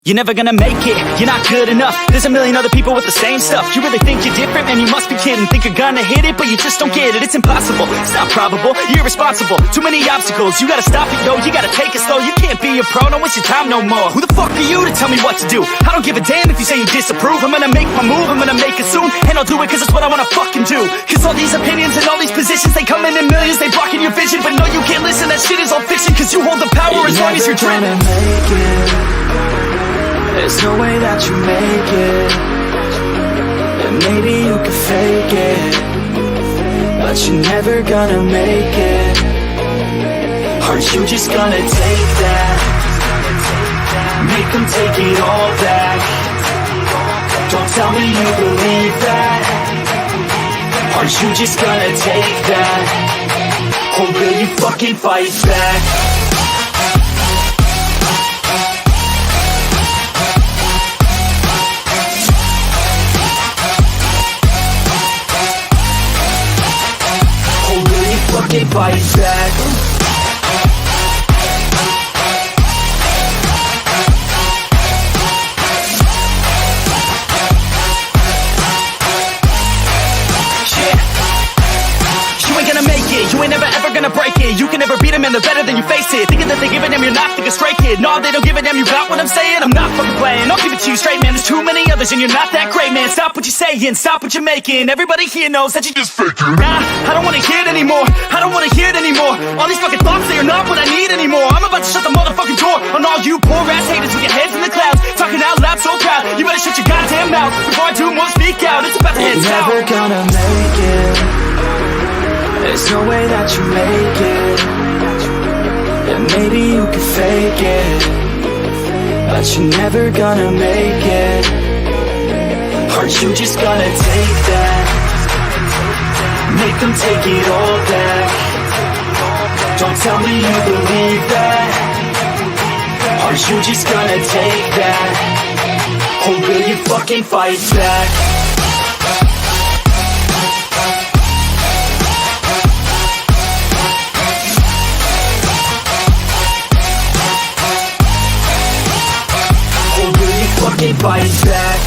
You're never gonna make it, you're not good enough. There's a million other people with the same stuff. You really think you're different? Man, you must be kidding. Think you're gonna hit it, but you just don't get it. It's impossible, it's not probable, you're irresponsible. Too many obstacles, you gotta stop it, yo. You gotta take it slow, you can't be a pro. Don't waste your time no more. Who the fuck are you to tell me what to do? I don't give a damn if you say you disapprove. I'm gonna make my move, I'm gonna make it soon. And I'll do it cause it's what I wanna fucking do. Cause all these opinions and all these positions, they come in millions, they blocking your vision. But no, you can't listen, that shit is all fiction. Cause you hold the power as long as you're driven. There's no way that you make it. And maybe you could fake it, but you're never gonna make it. Aren't you just gonna take that? Make them take it all back. Don't tell me you believe that. Aren't you just gonna take that? Or will you fucking fight back? Fucking fight back. You ain't never ever gonna break it. You can never beat them and they're better than you face it. Thinking that they give a damn, you're not thinking straight, kid. No, they don't give a damn, you got what I'm saying? I'm not fucking playing, I'll give it to you straight, man. There's too many others and you're not that great, man. Stop what you're saying, stop what you're making. Everybody here knows that you just faking. Nah, I don't wanna hear it anymore, I don't wanna hear it anymore. All these fucking thoughts, they are not what I need anymore. I'm about to shut the motherfucking door on all you poor ass haters with your heads in the clouds, talking out loud so proud. You better shut your goddamn mouth before I do more speak out. It's about to head south. You're never gonna make it. There's no way that you make it. And maybe you could fake it, but you're never gonna make it. Aren't you just gonna take that? Make them take it all back. Don't tell me you believe that. Aren't you just gonna take that? Or will you fucking fight back? Fucking fight back.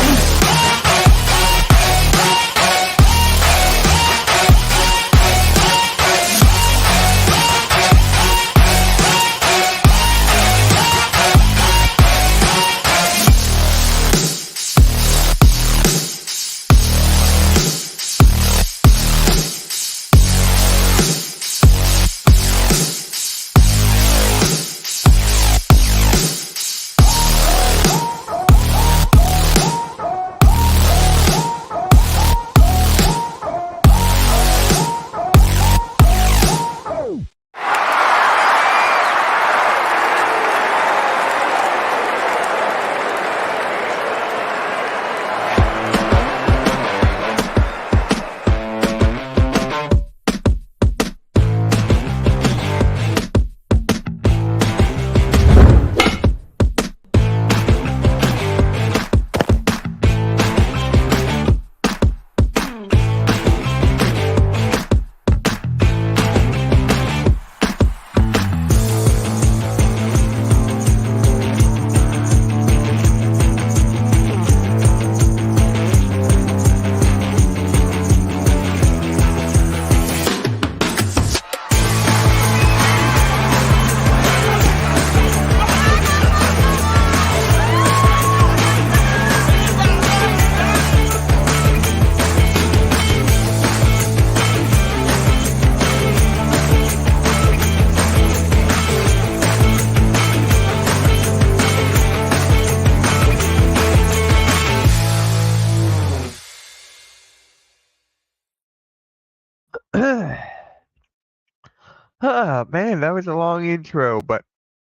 Man, that was a long intro, but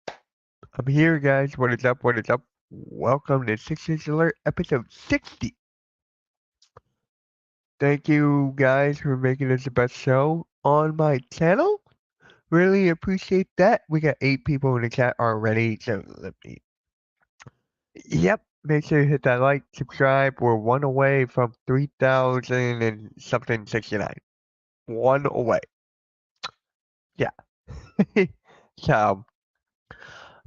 I'm here, guys. What is up? What is up? Welcome to 6-Inch Alert, episode 60. Thank you, guys, for making this the best show on my channel. Really appreciate that. We got 8 people in the chat already, so let me... Yep, make sure you hit that like, subscribe. We're one away from 3,000 and something 69. One away. Yeah. So,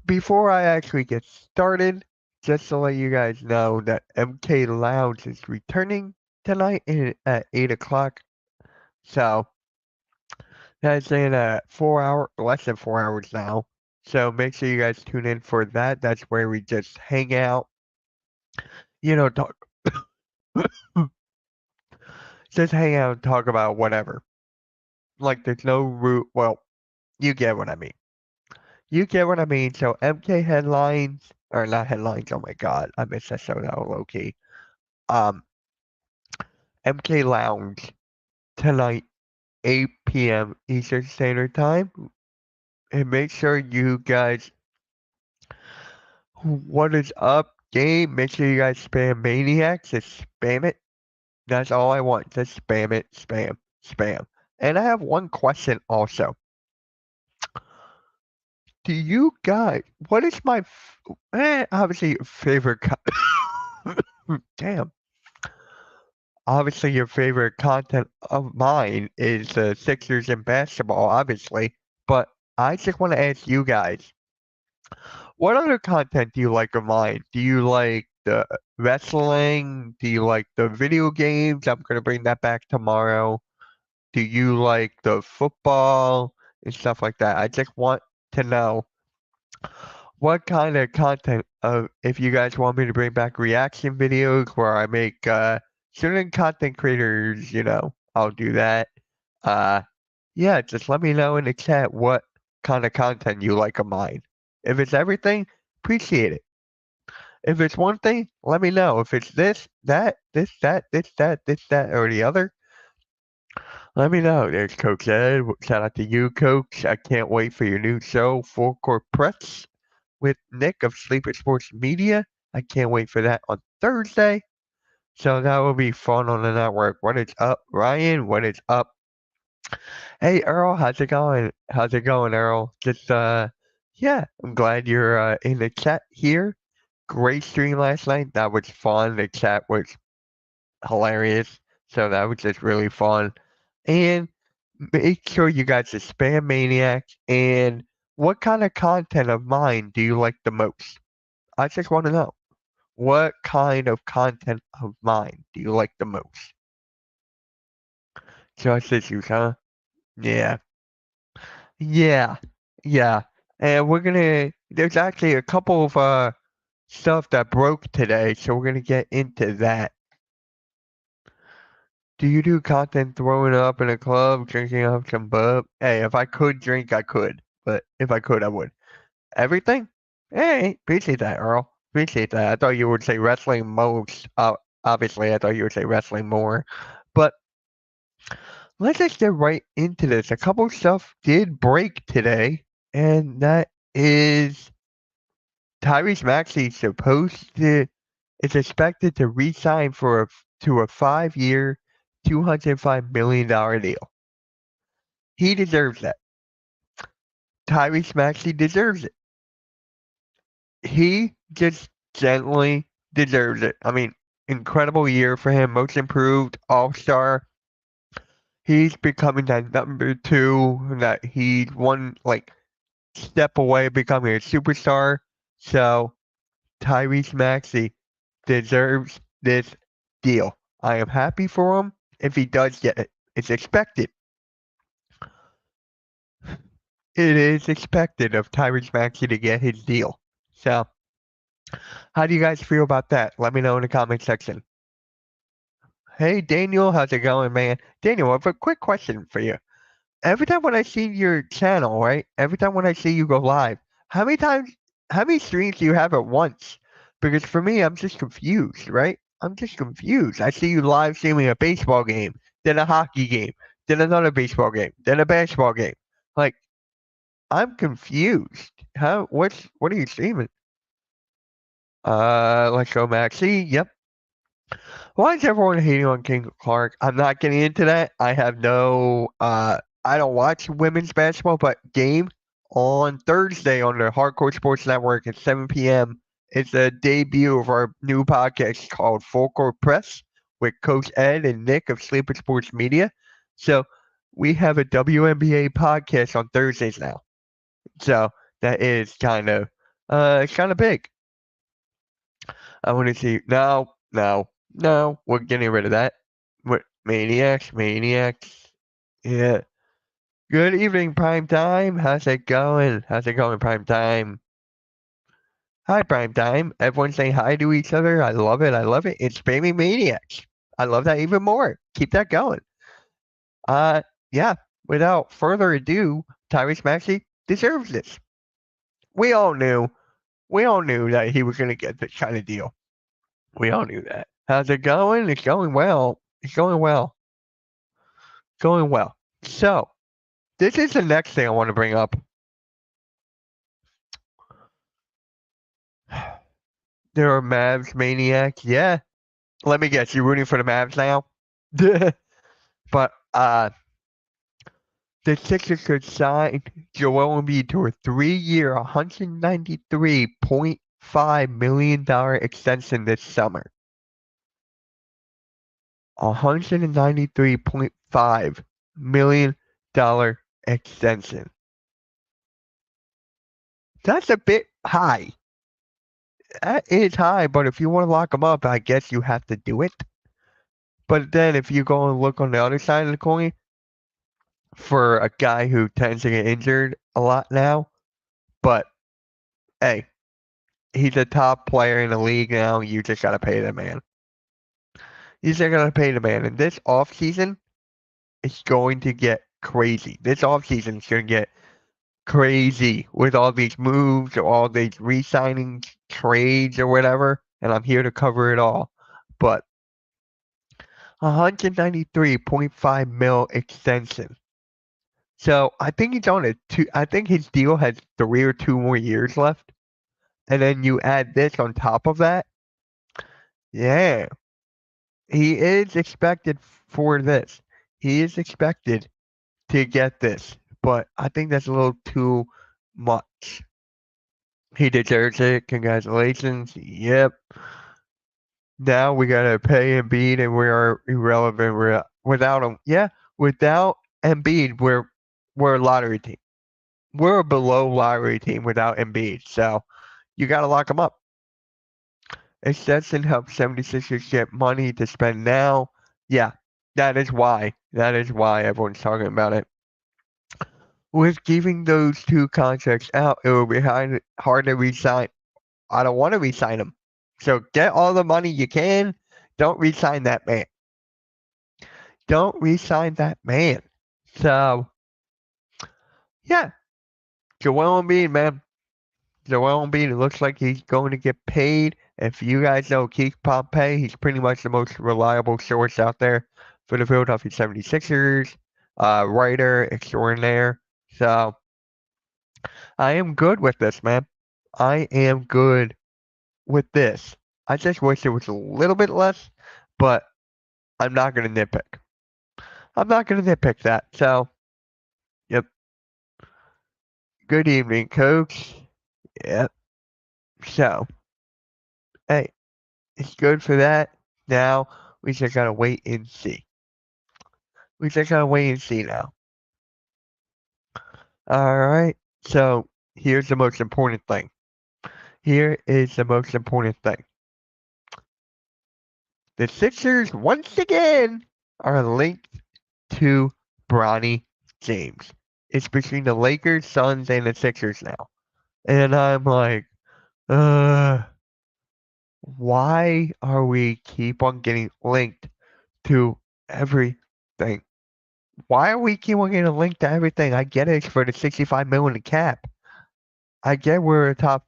before I actually get started, just to let you guys know that MK Lounge is returning tonight at 8 o'clock. So that's in less than 4 hours now. So make sure you guys tune in for that. That's where we just hang out, talk, just hang out and talk about whatever. Like there's no root. Well, you get what I mean. You get what I mean. So MK headlines, or not headlines. Oh my God, I missed that show now, low key. Um, MK Lounge tonight, 8 p.m. Eastern Standard Time. And make sure you guys, what is up, game? Make sure you guys spam Maniacs. Just spam it. That's all I want. Just spam it. Spam. Spam. And I have one question also. Do you guys, what is my, obviously, favorite, damn. Obviously, your favorite content of mine is the Sixers and basketball, obviously. But I just want to ask you guys, what other content do you like of mine? Do you like the wrestling? Do you like the video games? I'm going to bring that back tomorrow. Do you like the football and stuff like that? I just want to know what kind of content, if you guys want me to bring back reaction videos where I make certain content creators, I'll do that. Uh, yeah, just let me know in the chat what kind of content you like of mine. If it's everything, appreciate it. If it's one thing, let me know. If it's this, that, this, that, this, that, this, that, or the other, let me know. There's Coach Ed. Shout out to you, Coach. I can't wait for your new show, Full Court Press, with Nick of Sleeper Sports Media. I can't wait for that on Thursday. So that will be fun on the network. What is up, Ryan? What is up? Hey, Earl. How's it going? How's it going, Earl? Just, yeah, I'm glad you're in the chat here. Great stream last night. That was fun. The chat was hilarious. So that was just really fun. And make sure you guys just spam Maniacs. And what kind of content of mine do you like the most? I just want to know. What kind of content of mine do you like the most? Just issues, huh? Yeah. Yeah. Yeah. And there's actually a couple of stuff that broke today, so we're gonna get into that. Do you do content throwing up in a club, drinking up some bub? Hey, if I could drink, I could. But if I could, I would. Everything? Hey, appreciate that, Earl. Appreciate that. I thought you would say wrestling most. Obviously, I thought you would say wrestling more. But let's just get right into this. A couple stuff did break today, and that is Tyrese Maxey is expected to re-sign to a 5-year, $205 million deal. He deserves that. Tyrese Maxey deserves it. He just gently deserves it. I mean, incredible year for him. Most improved, all-star. He's becoming that number 2 that he's one step away becoming a superstar. So Tyrese Maxey deserves this deal. I am happy for him if he does get it. It's expected. It is expected of Tyrese Maxey to get his deal. So, how do you guys feel about that? Let me know in the comment section. Hey, Daniel, how's it going, man? Daniel, I have a quick question for you. Every time when I see your channel, right? Every time when I see you go live, how many streams do you have at once? Because for me, I'm just confused, right? I'm just confused. I see you live streaming a baseball game, then a hockey game, then another baseball game, then a basketball game. Like, I'm confused. What are you streaming? Let's go, Maxie. Yep. Why is everyone hating on King Clark? I'm not getting into that. I have no, I don't watch women's basketball, but game on Thursday on the Hardcore Sports Network at 7 p.m. It's the debut of our new podcast called Full Court Press with Coach Ed and Nick of Sleeper Sports Media. So we have a WNBA podcast on Thursdays now. So that is kind of, it's kind of big. I want to see. No, no, no. We're getting rid of that. What maniacs? Maniacs. Yeah. Good evening, prime time. How's it going? How's it going, prime time? Hi, prime time. Everyone saying hi to each other. I love it. I love it. It's Baby Maniacs. I love that even more. Keep that going. Uh, yeah. Without further ado, Tyrese Maxey deserves this. We all knew. We all knew that he was going to get this kind of deal. We all knew that. How's it going? It's going well. It's going well. Going well. So, this is the next thing I want to bring up. There are Mavs maniacs. Yeah. Let me guess. You're rooting for the Mavs now? But, the Sixers could sign Joel Embiid to a 3-year, $193.5 million extension this summer. $193.5 million extension. That's a bit high. That is high, but if you want to lock him up, I guess you have to do it. But then if you go and look on the other side of the coin, for a guy who tends to get injured a lot now, but hey, he's a top player in the league now. You just gotta pay the man. You just gotta pay the man. And this offseason is going to get crazy. This offseason is going to get crazy with all these moves or all these re-signings, trades or whatever. And I'm here to cover it all. But 193.5 mil extension. So I think he's on I think his deal has 3 or 2 more years left. And then you add this on top of that. Yeah. He is expected for this. He is expected to get this. But I think that's a little too much. He deserves it. Congratulations. Yep. Now we gotta pay Embiid, and we are irrelevant without him. Yeah, without Embiid, we're a lottery team. We're a below lottery team without Embiid, so you gotta lock him up. Extension helps 76ers get money to spend now. Yeah, that is why. That is why everyone's talking about it. With giving those 2 contracts out, it will be hard to re-sign. I don't want to re-sign him. So get all the money you can. Don't re-sign that man. Don't re-sign that man. So, yeah. Joel Embiid, man. Joel Embiid, it looks like he's going to get paid. If you guys know Keith Pompey, he's pretty much the most reliable source out there for the Philadelphia 76ers. Writer extraordinaire. So, I am good with this, man. I am good with this. I just wish it was a little bit less, but I'm not going to nitpick. I'm not going to nitpick that. So, yep. Good evening, coach. Yep. So, hey, it's good for that. Now, we just got to wait and see. We just got to wait and see now. All right. So, here's the most important thing. Here is the most important thing. The Sixers, once again, are linked to Bronny James. It's between the Lakers, Suns, and the Sixers now. And I'm like, why are we keep on getting linked to everything? Why are we keep on getting linked to everything? I get it, it's for the 65 million in cap. I get we're a top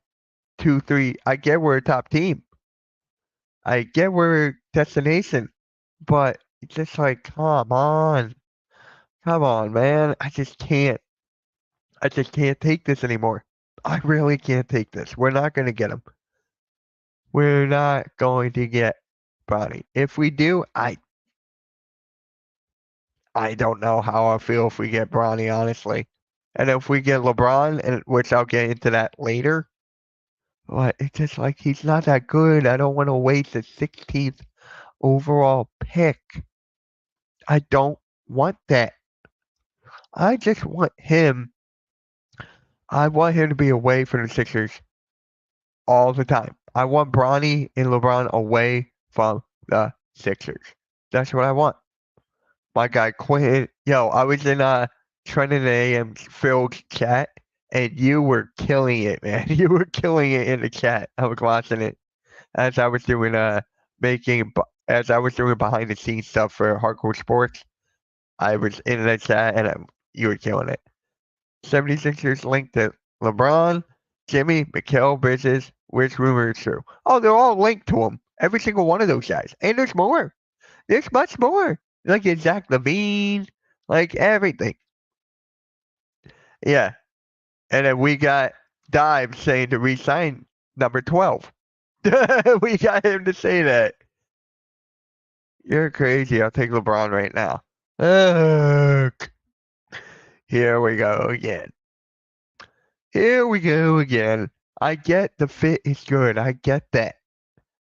2, 3. I get we're a top team. I get we're a destination. But it's just like, come on. Come on, man. I just can't take this anymore. I really can't take this. We're not going to get him. We're not going to get Bronny. If we do, I don't know how I feel if we get Bronny, honestly. And if we get LeBron, and which I'll get into that later, but it's just like he's not that good. I don't want to waste a 16th overall pick. I don't want that. I just want him. I want him to be away from the Sixers all the time. I want Bronny and LeBron away from the Sixers. That's what I want. My guy Quinn. Yo, I was in Trending AM Phil's chat, and you were killing it, man. You were killing it in the chat. I was watching it as I was doing as I was doing behind the scenes stuff for Hardcore Sports. I was in the chat, and you were killing it. 76ers linked to LeBron, Jimmy, Mikal Bridges. Which rumor is true? Oh, they're all linked to him. Every single one of those guys. And there's more. There's much more. Like Zach LaVine, like everything. Yeah. And then we got Dive saying to resign number 12. We got him to say that. You're crazy. I'll take LeBron right now. Here we go again. Here we go again. I get the fit is good. I get that.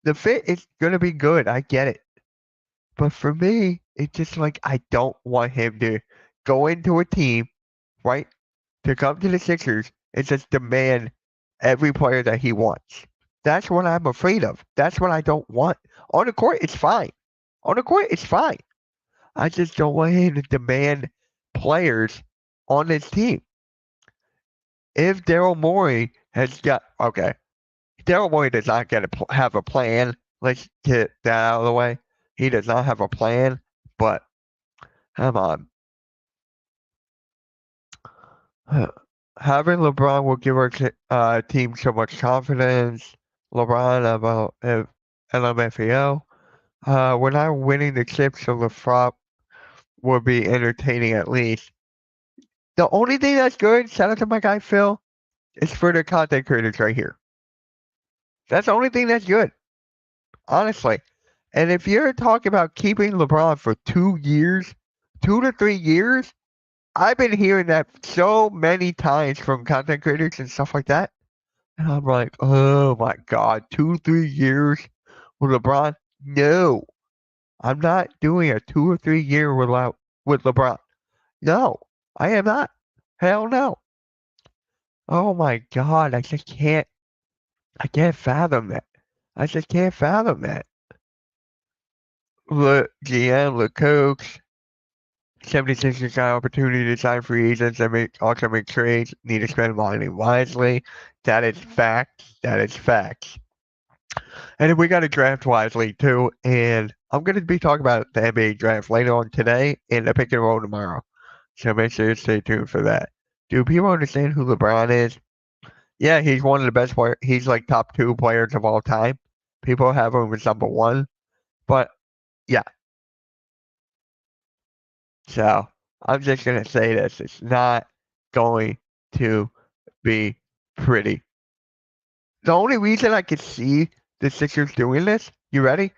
The fit is going to be good. I get it. But for me, it's just like I don't want him to go into a team, right, to come to the Sixers and just demand every player that he wants. That's what I'm afraid of. That's what I don't want. On the court, it's fine. On the court, it's fine. I just don't want him to demand players on his team. If Daryl Morey has got okay, Daryl Morey does not have a plan. Let's get that out of the way. He does not have a plan, but come on. Having LeBron will give our team so much confidence. LeBron about LMFAO. We're not winning the chip, so the flop will be entertaining at least. The only thing that's good, shout out to my guy Phil, is for the content creators right here. That's the only thing that's good. Honestly. And if you're talking about keeping LeBron for 2 years, 2 to 3 years, I've been hearing that so many times from content creators and stuff like that. And I'm like, oh my God, 2, 3 years with LeBron? No. I'm not doing a 2 or 3 year with LeBron. No, I am not. Hell no. Oh my God, I can't fathom that. I just can't fathom that. Look, GM, look, coach. 76ers got opportunity to sign free agents and also make trades. Need to spend money wisely. That is facts. That is facts. And then we got to draft wisely too. And I'm going to be talking about the NBA draft later on today and the pick and roll tomorrow. So make sure you stay tuned for that. Do people understand who LeBron is? Yeah, he's one of the best players. He's like top 2 players of all time. People have him as number 1. But yeah. So I'm just going to say this. It's not going to be pretty. The only reason I could see the Sixers doing this, you ready?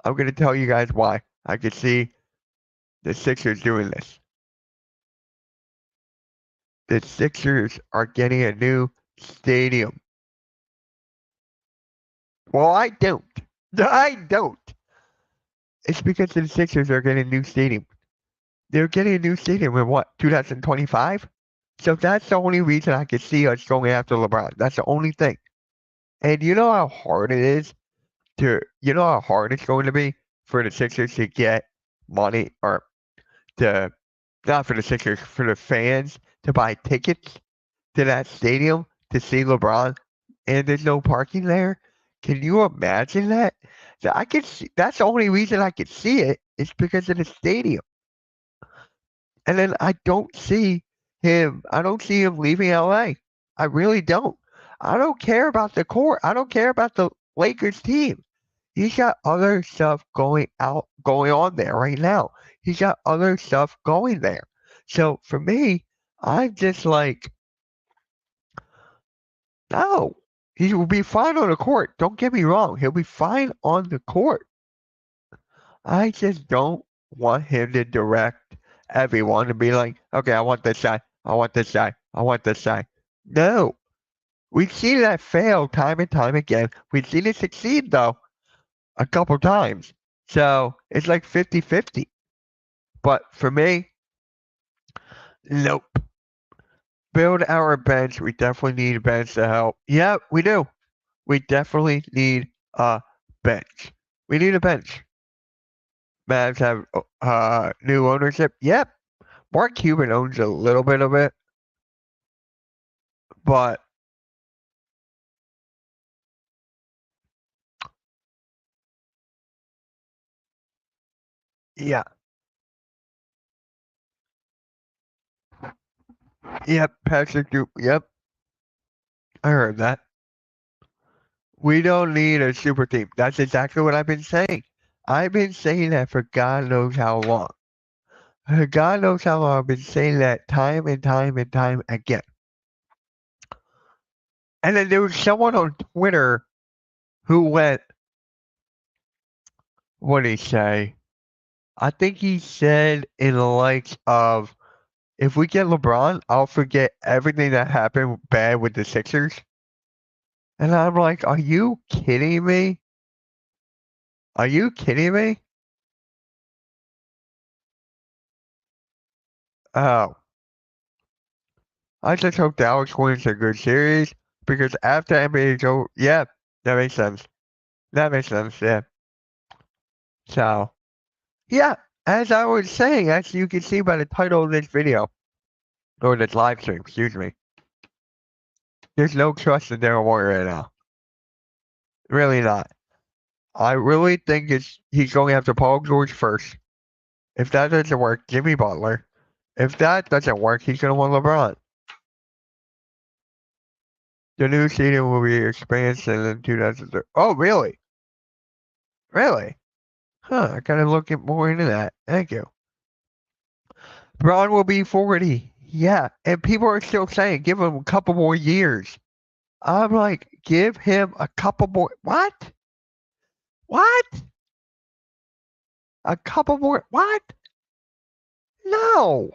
I'm going to tell you guys why I could see the Sixers doing this. The Sixers are getting a new stadium. Well, I don't. I don't. It's because the Sixers are getting a new stadium. They're getting a new stadium in what, 2025? So that's the only reason I could see us going after LeBron. That's the only thing. And you know how hard it is you know how hard it's going to be for the Sixers to get money or not for the Sixers, for the fans to buy tickets to that stadium to see LeBron and there's no parking there? Can you imagine that? I could see, that's the only reason I could see it is because of the stadium. And then I don't see him leaving LA. I really don't. I don't care about the court. I don't care about the Lakers team. He's got other stuff going on there right now. He's got other stuff going there. So for me, I'm just like, no, he will be fine on the court. Don't get me wrong. He'll be fine on the court. I just don't want him to direct everyone to be like, okay, I want this guy. I want this guy. I want this guy. No. We've seen that fail time and time again. We've seen it succeed, though, a couple times. So it's like 50-50. But for me, nope. Build our bench. We definitely need a bench to help. Yeah, we do. We definitely need a bench. We need a bench. Mavs have new ownership. Yep. Mark Cuban owns a little bit of it, but yeah. Yep. Patrick Duke. Yep. I heard that. We don't need a super team. That's exactly what I've been saying. I've been saying that for God knows how long. God knows how long I've been saying that time and time and time again. And then there was someone on Twitter who went, what did he say? I think he said in the likes of, if we get LeBron, I'll forget everything that happened bad with the Sixers. And I'm like, are you kidding me? Are you kidding me? Oh, I just hope Dallas wins a good series because after NBA is over, yeah, that makes sense. That makes sense, yeah. So, yeah, as I was saying, as you can see by the title of this video, or this live stream, excuse me, there's no trust in Daryl Morey right now. Really not. I really think he's going after Paul George first. If that doesn't work, Jimmy Butler. If that doesn't work, he's going to want LeBron. The new season will be expansion in 2030. Oh, really? Really? Huh, I gotta look more into that. Thank you. Braun will be 40. Yeah, and people are still saying give him a couple more years. I'm like, give him a couple more. What? What? A couple more? What? No.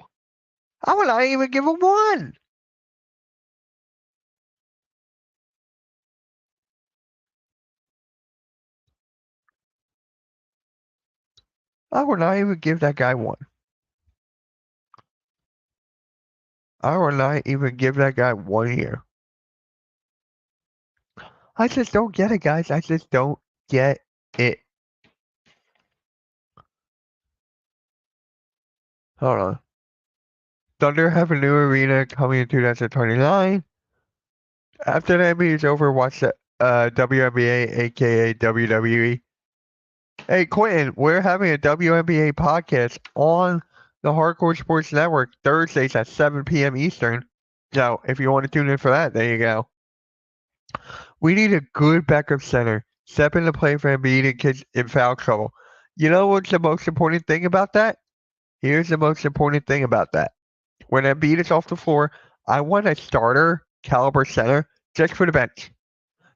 I would not even give him one. I would not even give that guy one. I would not even give that guy 1 year. I just don't get it, guys. I just don't get it. Hold on. Thunder have a new arena coming in 2029. After the NBA is over, watch the WNBA, aka WWE. Hey, Quentin, we're having a WNBA podcast on the Hardcore Sports Network Thursdays at 7 p.m. Eastern. So if you want to tune in for that, there you go. We need a good backup center. Step into play for Embiid and kids in foul trouble. You know what's the most important thing about that? Here's the most important thing about that. When Embiid is off the floor, I want a starter caliber center just for the bench.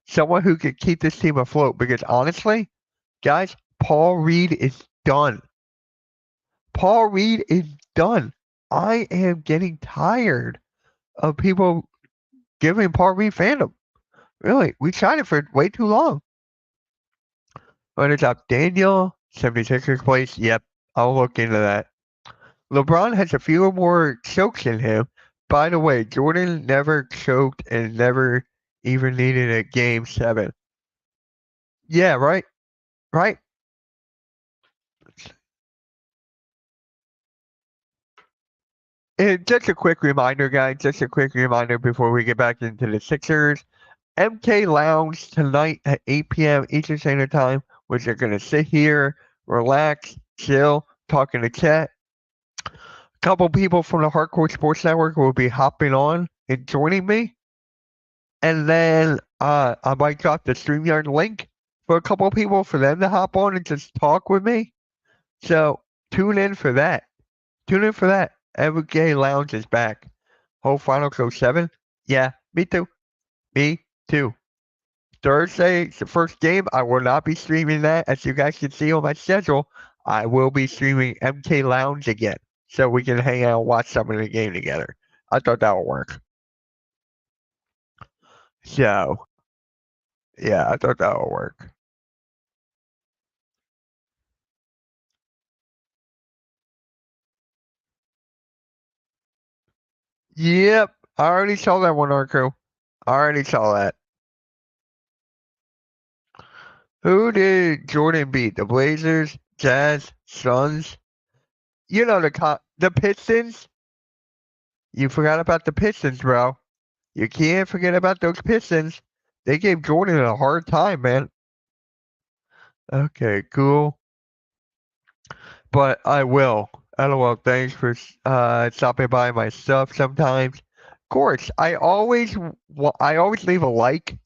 Someone who could keep this team afloat because honestly, guys, Paul Reed is done. Paul Reed is done. I am getting tired of people giving Paul Reed fandom. Really, we tried it for way too long. Runners up Daniel, 76ers place. Yep, I'll look into that. LeBron has a few more chokes in him. By the way, Jordan never choked and never even needed a game 7. Yeah, right? Right? And just a quick reminder, guys, just a quick reminder before we get back into the Sixers. MK Lounge tonight at 8 p.m. Eastern Standard Time, which are going to sit here, relax, chill, talk in the chat. A couple people from the Hardcore Sports Network will be hopping on and joining me. And then I might drop the StreamYard link for a couple people for them to hop on and just talk with me. So tune in for that. Tune in for that. MK Lounge is back. Whole Final Show 7? Yeah, me too. Me too. Thursday, the first game. I will not be streaming that. As you guys can see on my schedule, I will be streaming MK Lounge again. So we can hang out and watch some of the game together. I thought that would work. So, yeah, I thought that would work. Yep, I already saw that one, Arco. I already saw that. Who did Jordan beat? The Blazers, Jazz, Suns. You know the Pistons. You forgot about the Pistons, bro. You can't forget about those Pistons. They gave Jordan a hard time, man. Okay, cool. But I will. LOL, thanks for stopping by my stuff sometimes. Of course, I always leave a like,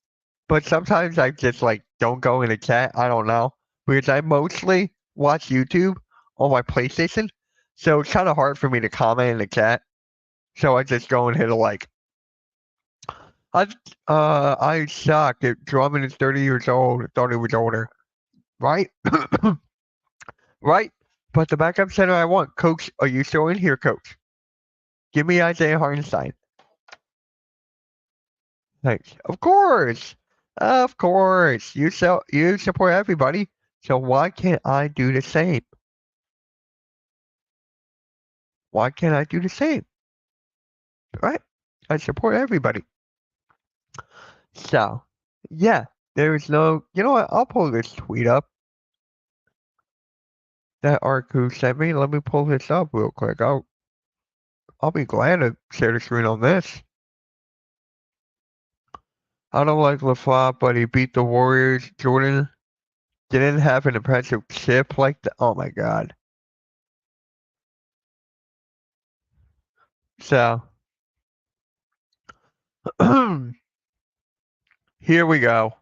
but sometimes I just like don't go in the chat. I don't know because I mostly watch YouTube on my PlayStation, so it's kind of hard for me to comment in the chat. So I just go and hit a like. I suck. Drummond is 30 years old. I thought he was older, right? Right? But the backup center I want, Coach. Are you still in here, Coach? Give me Isaiah Hartenstein. Thanks. Of course. Of course. You support everybody. So why can't I do the same? Why can't I do the same? Right? I support everybody. So, yeah. There is no. You know what? I'll pull this tweet up that Arku sent me. Let me pull this up real quick. I'll be glad to share the screen on this. I don't like LaFleur, but he beat the Warriors. Jordan didn't have an impressive chip like that. Oh my god. So here we go.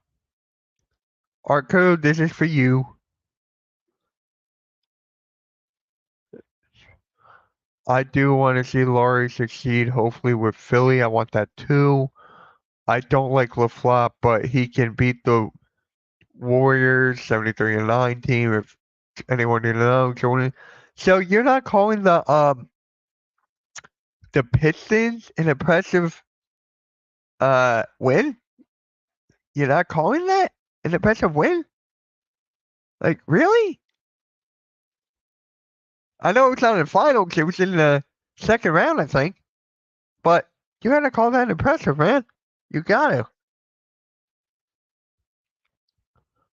Arco, this is for you. I do want to see Laurie succeed, hopefully with Philly. I want that too. I don't like LaFleur, but he can beat the Warriors 73-9 team if anyone didn't know, Jordan. So you're not calling the Pistons an impressive win? You're not calling that an impressive win? Like, really? I know it's not in the finals. It was in the second round, I think. But you gotta call that impressive, man. You gotta.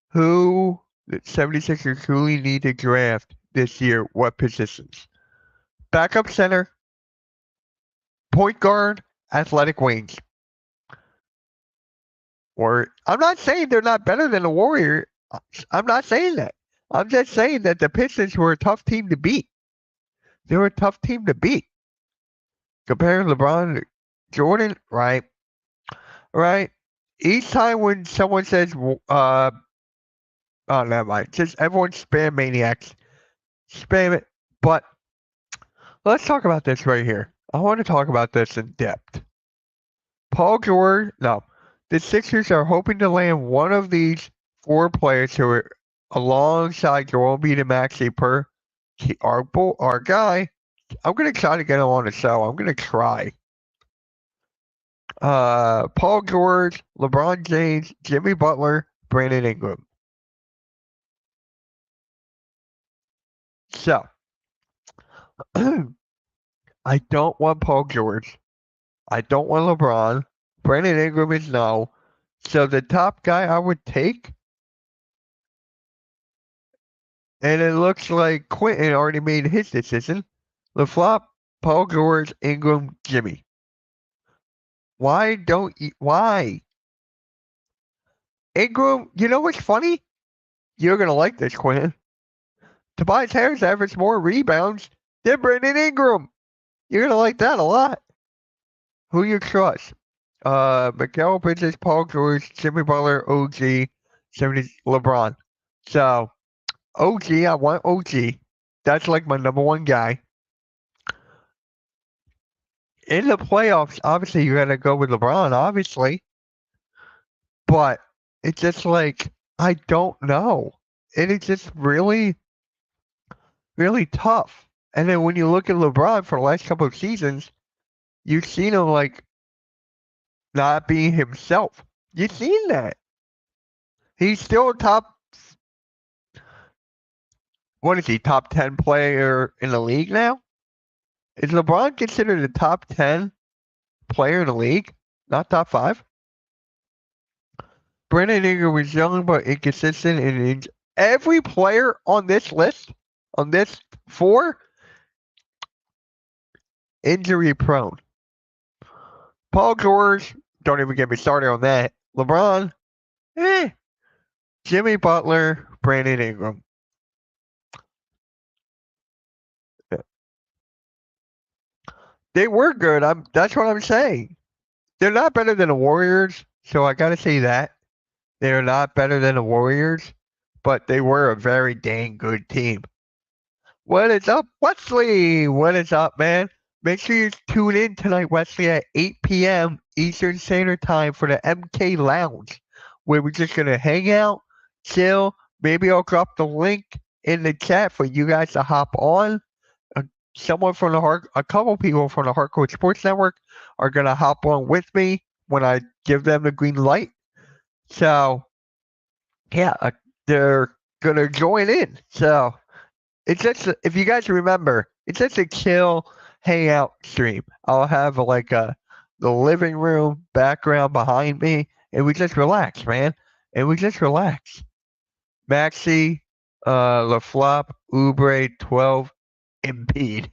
Who the 76ers truly need to draft this year? What positions? Backup center, point guard, athletic wings. Or I'm not saying they're not better than the Warriors. I'm not saying that. I'm just saying that the Pistons were a tough team to beat. They were a tough team to beat. Comparing LeBron to Jordan, right? Right? Each time when someone says, oh, never mind. Just everyone spam maniacs. Spam it. But let's talk about this right here. I want to talk about this in depth. Paul George, no. The Sixers are hoping to land one of these four players who are alongside Joel Embiid and Maxey per our guy. I'm going to try to get him on the show. I'm going to try. Paul George, LeBron James, Jimmy Butler, Brandon Ingram. So, I don't want Paul George. I don't want LeBron. Brandon Ingram is no. So the top guy I would take, and it looks like Quentin already made his decision. LaFlop, Paul George, Ingram, Jimmy. Why? Ingram, you know what's funny? You're going to like this, Quentin. Tobias Harris averaged more rebounds than Brandon Ingram. You're going to like that a lot. Who you trust? Miguel Bridges, Paul George, Jimmy Butler, OG, 70 LeBron. So, OG, I want OG. That's like my number one guy. In the playoffs, obviously you gotta go with LeBron, obviously. But it's just like I don't know. And it's just really, really tough. And then when you look at LeBron for the last couple of seasons, you've seen him like not being himself. You've seen that. He's still a top. What is he? Top 10 player in the league now? Is LeBron considered a top 10 player in the league? Not top 5? Brandon Ingram was young but inconsistent, and every player on this list, on this 4, injury prone. Paul George, don't even get me started on that. LeBron, eh. Jimmy Butler, Brandon Ingram. They were good. That's what I'm saying. They're not better than the Warriors, so I gotta say that. They're not better than the Warriors, but they were a very dang good team. What is up, Wesley? What is up, man? Make sure you tune in tonight, Wesley, at 8 p.m. Eastern Standard Time for the MK Lounge, where we're just gonna hang out, chill. Maybe I'll drop the link in the chat for you guys to hop on. Someone from a couple people from the Hardcore Sports Network are gonna hop on with me when I give them the green light. So, yeah, they're gonna join in. So it's just, if you guys remember, it's just a chill hangout stream. I'll have the living room background behind me, and we just relax, man. And we just relax. Maxi, LaFlop, Ubre, 12, Impede.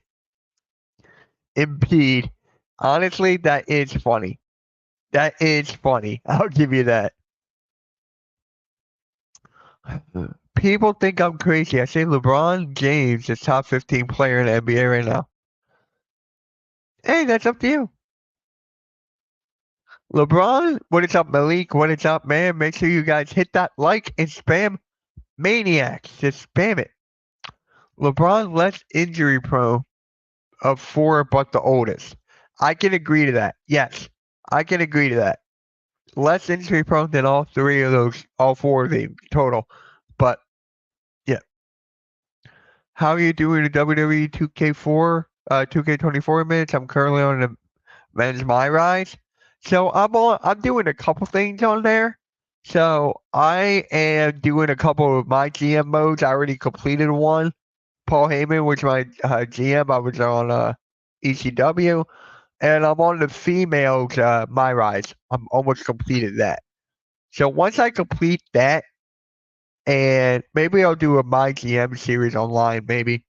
Impede. Honestly, that is funny. That is funny. I'll give you that. People think I'm crazy. I say LeBron James is top 15 player in the NBA right now. Hey, that's up to you. LeBron, what is up, Malik? What is up, man? Make sure you guys hit that like and spam Maniacs. Just spam it. LeBron less injury prone of 4, but the oldest. I can agree to that. Yes, I can agree to that. Less injury prone than all 4 of them total. But yeah. How are you doing in WWE 2K24 minutes? I'm currently on the men's My Rise. So I'm doing a couple things on there. So I am doing a couple of my GM modes. I already completed one. Paul Heyman was my GM. I was on ECW. And I'm on the females My Rise. I'm almost completed that. So once I complete that, and maybe I'll do a My GM series online, maybe.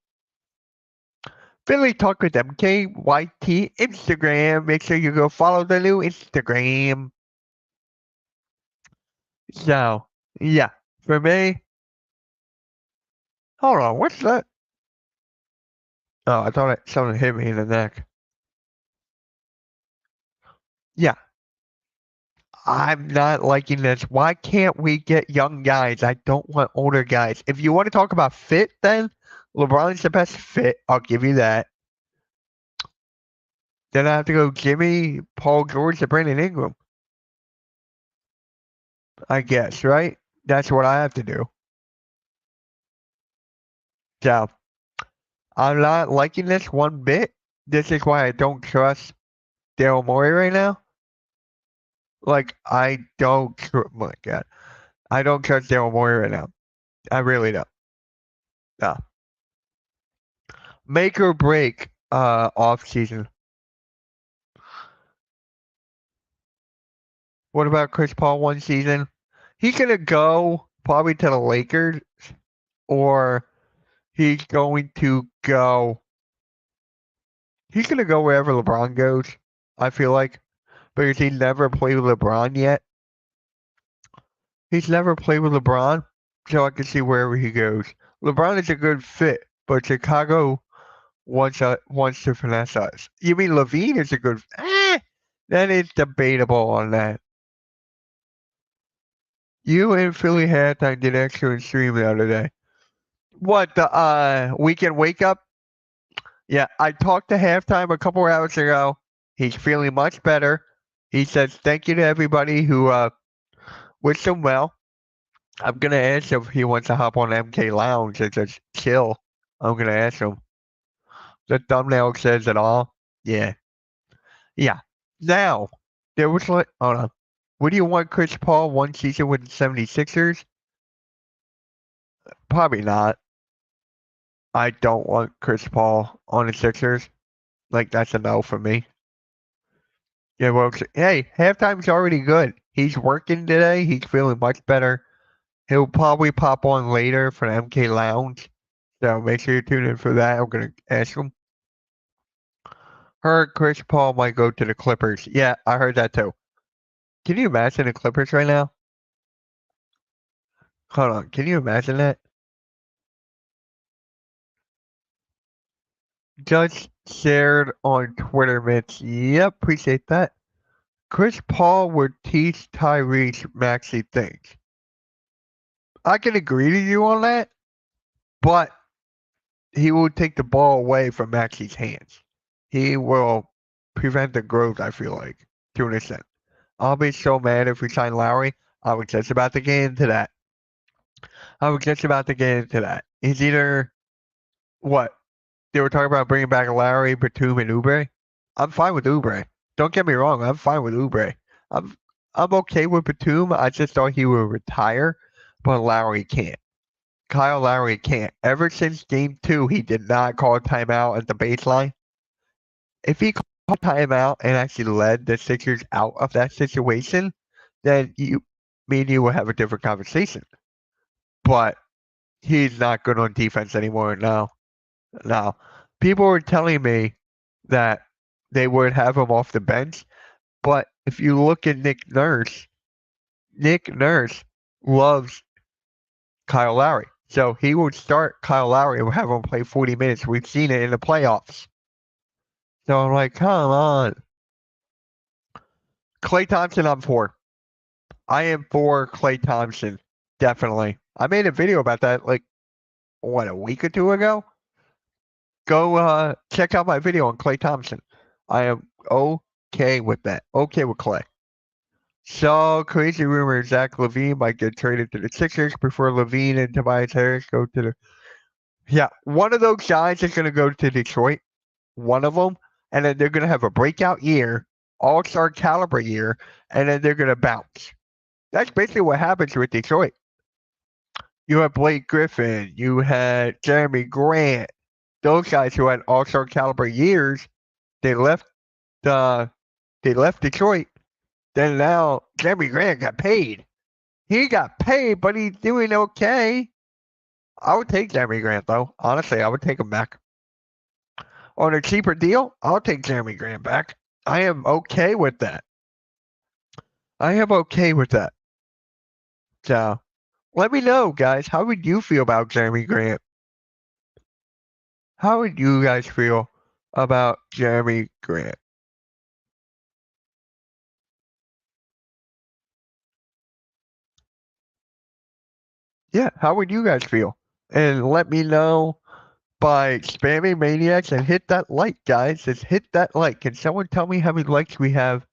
Philly Talk with MKYT Instagram. Make sure you go follow the new Instagram. So, yeah. For me. Hold on, what's that? Oh, I thought someone hit me in the neck. Yeah. I'm not liking this. Why can't we get young guys? I don't want older guys. If you want to talk about fit, then LeBron's the best fit. I'll give you that. Then I have to go Jimmy, Paul George, and Brandon Ingram. I guess, right? That's what I have to do. So, I'm not liking this one bit. This is why I don't trust Daryl Morey right now. Like, I don't, oh my God. I don't trust Daryl Morey right now. I really don't. No. Make or break off season. What about Chris Paul one season? He's gonna go probably to the Lakers, or he's going to go. He's gonna go wherever LeBron goes. I feel like, because he never played with LeBron yet. He's never played with LeBron, so I can see wherever he goes. LeBron is a good fit, but Chicago wants to finesse us. You mean Levine is a good? That is debatable on that. You and Philly Halftime did excellent stream the other day. What, the weekend wake up? Yeah, I talked to Halftime a couple hours ago. He's feeling much better. He says thank you to everybody who wished him well. I'm gonna ask him if he wants to hop on MK Lounge and just chill. I'm gonna ask him. The thumbnail says it all. Yeah. Yeah. Now, there was hold on. Would you want Chris Paul one season with the 76ers? Probably not. I don't want Chris Paul on the Sixers. Like, that's a no for me. Yeah, well, hey, halftime's already good. He's working today. He's feeling much better. He'll probably pop on later for the MK Lounge. So make sure you tune in for that. I'm going to ask him. Heard Chris Paul might go to the Clippers. Yeah, I heard that too. Can you imagine the Clippers right now? Hold on. Can you imagine that? Just shared on Twitter, Mitch. Yep, appreciate that. Chris Paul would teach Tyrese Maxey things. I can agree to you on that, but he will take the ball away from Maxey's hands. He will prevent the growth, I feel like, to an extent. I'll be so mad if we sign Lowry. I was just about to get into that. He's either, what? They were talking about bringing back Lowry, Batum, and Oubre. I'm fine with Oubre. Don't get me wrong. I'm fine with Oubre. I'm I'm okay with Batum. I just thought he would retire, but Lowry can't. Kyle Lowry can't. Ever since game 2, he did not call a timeout at the baseline. If he called a timeout and actually led the Sixers out of that situation, then me and you will have a different conversation. But he's not good on defense anymore now. Now, people were telling me that they would have him off the bench, but if you look at Nick Nurse loves Kyle Lowry. So he would start Kyle Lowry and have him play 40 minutes. We've seen it in the playoffs. So I'm like, come on. Klay Thompson, I'm for. I am for Klay Thompson. Definitely. I made a video about that like, a week or two ago? Go check out my video on Klay Thompson. I am okay with that. Okay with Klay. So crazy rumor Zach LaVine might get traded to the Sixers before LaVine and Tobias Harris go to the. Yeah, one of those guys is going to go to Detroit. One of them, and then they're going to have a breakout year, all-star caliber year, and then they're going to bounce. That's basically what happens with Detroit. You had Blake Griffin, you had Jeremy Grant, those guys who had all-star caliber years. They left Detroit. Then now Jeremy Grant got paid. He got paid, but he's doing okay. I would take Jeremy Grant though. Honestly, I would take him back. On a cheaper deal, I'll take Jeremy Grant back. I am okay with that. So, let me know, guys. How would you feel about Jeremy Grant? How would you guys feel about Jeremy Grant? Yeah, how would you guys feel? And let me know by spamming Maniacs and hit that like, guys. Just hit that like. Can someone tell me how many likes we have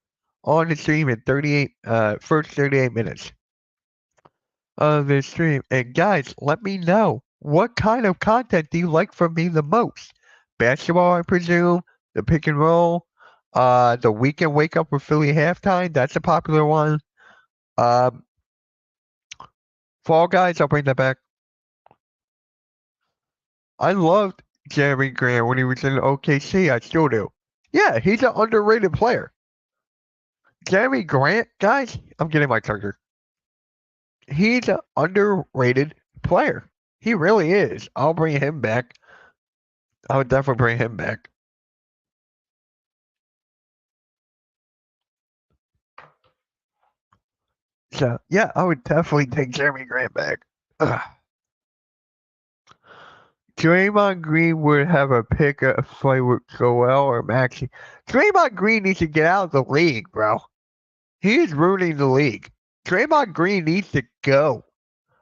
on the stream in first 38 minutes of the stream? And guys, let me know, what kind of content do you like from me the most? Basketball, I presume, the pick and roll, the weekend wake up with Philly halftime, that's a popular one. Fall Guys, I'll bring that back. I loved Jeremy Grant when he was in OKC. I still do. Yeah, he's an underrated player. Jeremy Grant, guys, I'm getting my charger. He's an underrated player. He really is. I'll bring him back. I would definitely bring him back. So, yeah, I would definitely take Jeremy Grant back. Ugh. Draymond Green would have a pick a fight with Joel or Maxey. Draymond Green needs to get out of the league, bro. He's ruining the league. Draymond Green needs to go.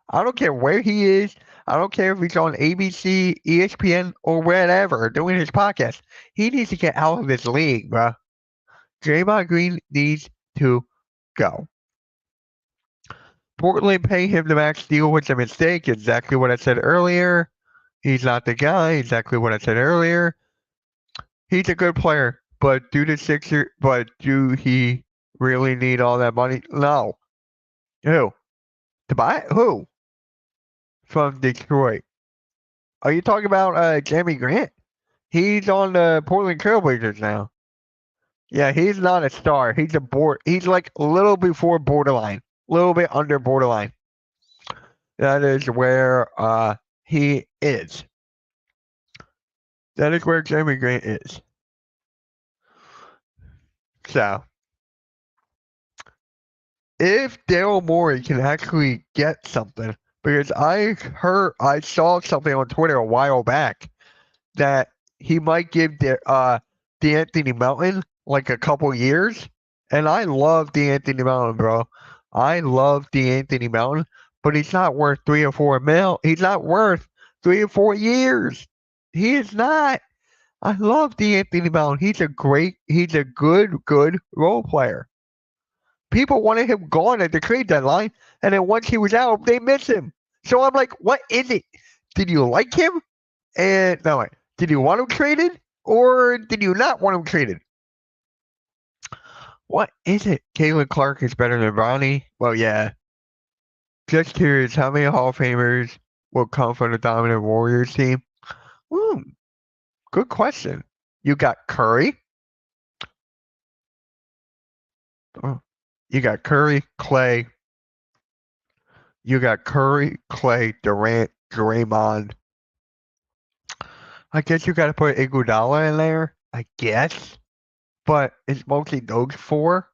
I don't care where he is. I don't care if he's on ABC, ESPN, or whatever doing his podcast. He needs to get out of this league, bro. Draymond Green needs to go. Portland paying him the max deal was a mistake. Exactly what I said earlier. He's not the guy. Exactly what I said earlier. He's a good player, but do he really need all that money? No. Who? To buy it? Who? From Detroit. Are you talking about Jeremy Grant? He's on the Portland Trailblazers now. Yeah, he's not a star. He's He's like a little before borderline, a little bit under borderline. That is where he is. That is where Jeremy Grant is. So, if Daryl Morey can actually get something, because I saw something on Twitter a while back that he might give D'Anthony Melton like a couple years, and I love D'Anthony Melton, bro. I love D'Anthony Melton, but he's not worth 3 or 4 mil. He's not worth 3 or 4 years. He is not. I love D'Anthony Melton. He's a good role player. People wanted him gone at the trade deadline, and then once he was out, they miss him. So I'm like, what is it? Did you like him? And no, wait, did you want him traded, or did you not want him traded? What is it? Caitlin Clark is better than Ronnie? Well, yeah. Just curious, how many Hall of Famers will come from the dominant Warriors team? Good question. You got Curry. Oh, you got Curry, Clay. You got Curry, Clay, Durant, Draymond. I guess you got to put Iguodala in there. I guess, but it's mostly those four: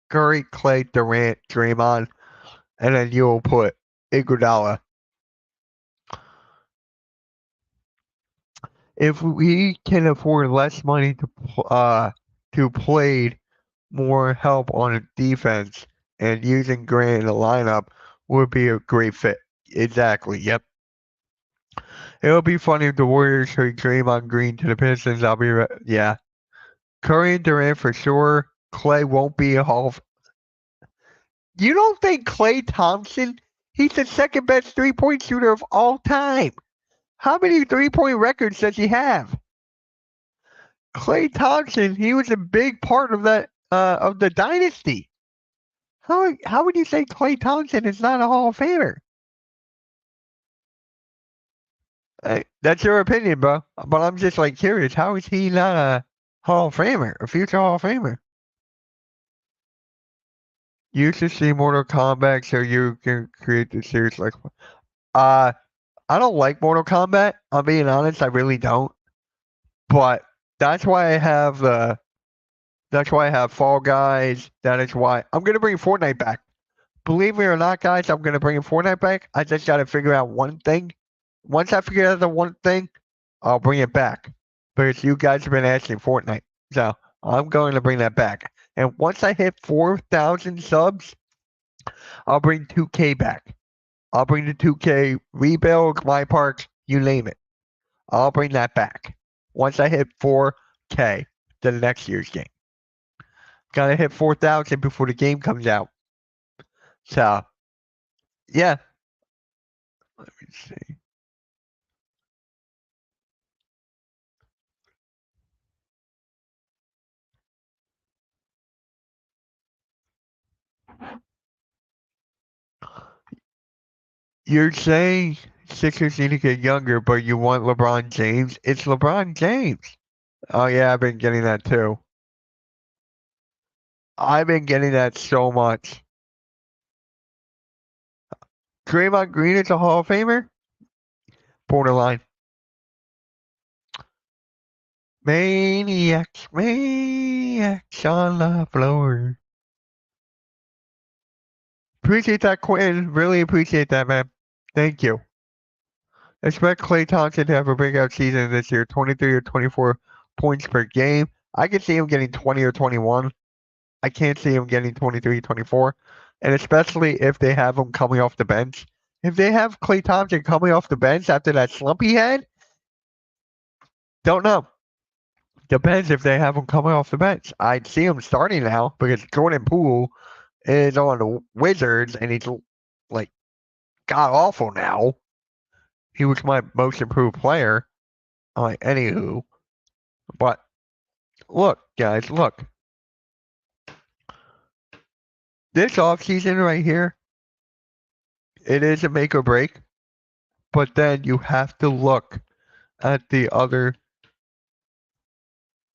Curry, Clay, Durant, Draymond, and then you'll put Iguodala. If we can afford less money to play more help on defense, and using Grant in the lineup would be a great fit. Exactly. Yep. It'll be funny if the Warriors trade Draymond Green to the Pistons. Yeah. Curry and Durant for sure. Clay won't be a Hall of. You don't think Klay Thompson? He's the second best 3-point shooter of all time. How many 3-point records does he have? Klay Thompson, he was a big part of that of the dynasty. How would you say Klay Thompson is not a Hall of Famer? That's your opinion, bro. But I'm just like curious. How is he not a Hall of Famer, a future Hall of Famer? You should see Mortal Kombat so you can create the series like. I don't like Mortal Kombat. I'm being honest, I really don't. But that's why I have Fall Guys. That is why I'm gonna bring Fortnite back. Believe me or not, guys, I'm gonna bring Fortnite back. I just gotta figure out one thing. Once I figure out the one thing, I'll bring it back. Because you guys have been asking Fortnite. So I'm going to bring that back. And once I hit 4,000 subs, I'll bring 2K back. I'll bring the 2K rebuild, my parks, you name it. I'll bring that back. Once I hit 4K, the next year's game. Gotta hit 4,000 before the game comes out. So, yeah. Let me see. You're saying Sixers need to get younger, but you want LeBron James? It's LeBron James. Oh, yeah, I've been getting that too. I've been getting that so much. Draymond Green is a Hall of Famer? Borderline. Maniacs on the floor. Appreciate that, Quentin. Really appreciate that, man. Thank you. Expect Klay Thompson to have a breakout season this year, 23 or 24 points per game. I can see him getting 20 or 21. I can't see him getting 23, 24. And especially if they have him coming off the bench. If they have Klay Thompson coming off the bench after that slump he had, don't know. Depends if they have him coming off the bench. I'd see him starting now because Jordan Poole is on the Wizards and he's like god awful now. He was my most improved player. I'm like, anywho. But look, guys, look. This offseason right here, it is a make or break. But then you have to look at the other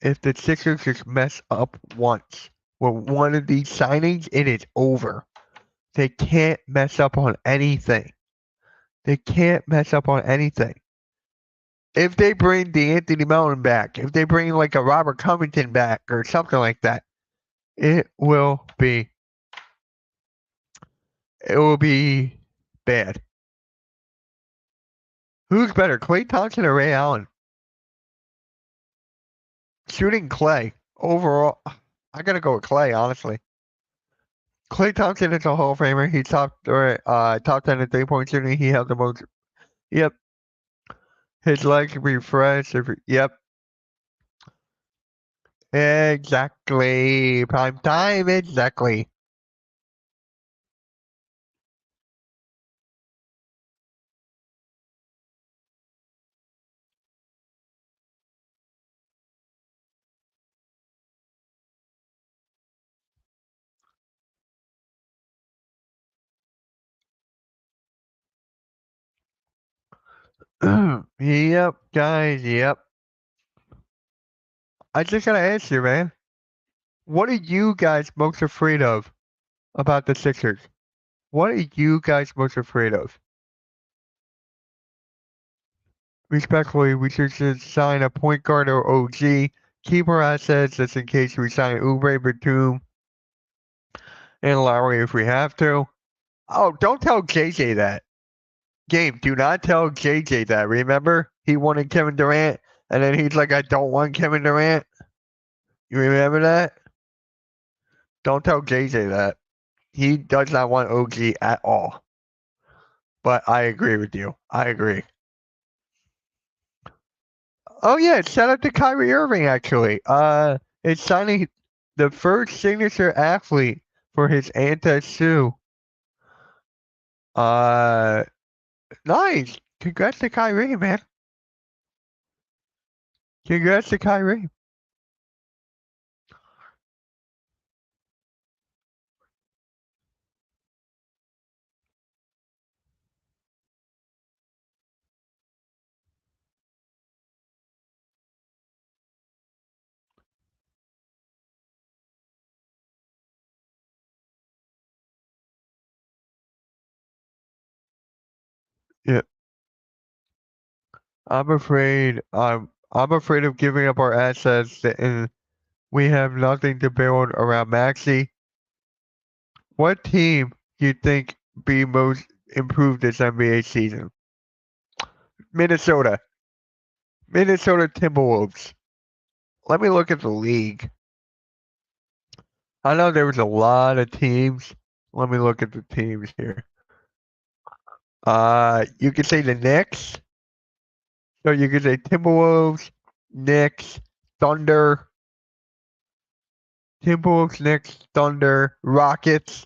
if the Sixers just mess up once with one of these signings, it is over. They can't mess up on anything. They can't mess up on anything. If they bring D'Anthony Melton back, if they bring like a Robert Covington back or something like that, it will be bad. Who's better, Klay Thompson or Ray Allen? Shooting Klay overall, I gotta go with Klay, honestly. Klay Thompson is a Hall of Famer. He's top 10 in 3-point shooting. He held the most. Yep. His legs refresh. Yep. Exactly. Prime time. Exactly. Yep, guys. Yep. I just gotta ask you, man. What are you guys most afraid of about the Sixers? What are you guys most afraid of? Respectfully, we should just sign a point guard or OG. Keep our assets just in case we sign Oubre, Batum, and Lowry if we have to. Oh, don't tell JJ that. Gabe, do not tell JJ that. Remember? He wanted Kevin Durant, and then he's like, I don't want Kevin Durant. You remember that? Don't tell JJ that. He does not want OG at all. But I agree with you. I agree. Oh yeah, shout out to Kyrie Irving actually. It's signing the first signature athlete for his anti-sue. Nice. Congrats to Kyrie, man. Congrats to Kyrie. Yeah. I'm afraid of giving up our assets and we have nothing to build around Maxey. What team do you think be most improved this NBA season? Minnesota. Minnesota Timberwolves. Let me look at the league. I know there was a lot of teams. Let me look at the teams here. You could say the Knicks. So you could say Timberwolves, Knicks, Thunder, Timberwolves, Knicks, Thunder, Rockets,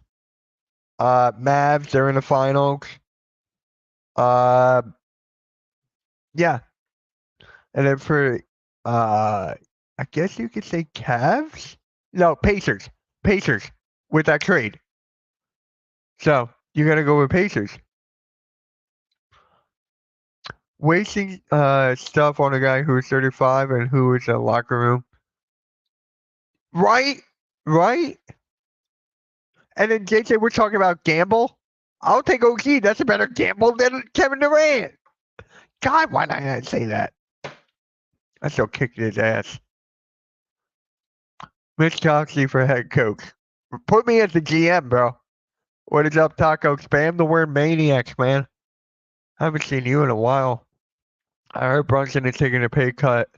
Mavs. They're in the finals. Yeah, and then for I guess you could say Cavs. No, Pacers. Pacers with that trade. So you gotta go with Pacers. Wasting stuff on a guy who is 35 and who is in the locker room. Right? Right? And then JJ, we're talking about gamble. I'll take OG. That's a better gamble than Kevin Durant. God, why did I say that? I still kicked his ass. Mitch Coxey for head coach. Put me as the GM, bro. What is up, Taco? Spam the word maniacs, man. I haven't seen you in a while. I heard Brunson is taking a pay cut.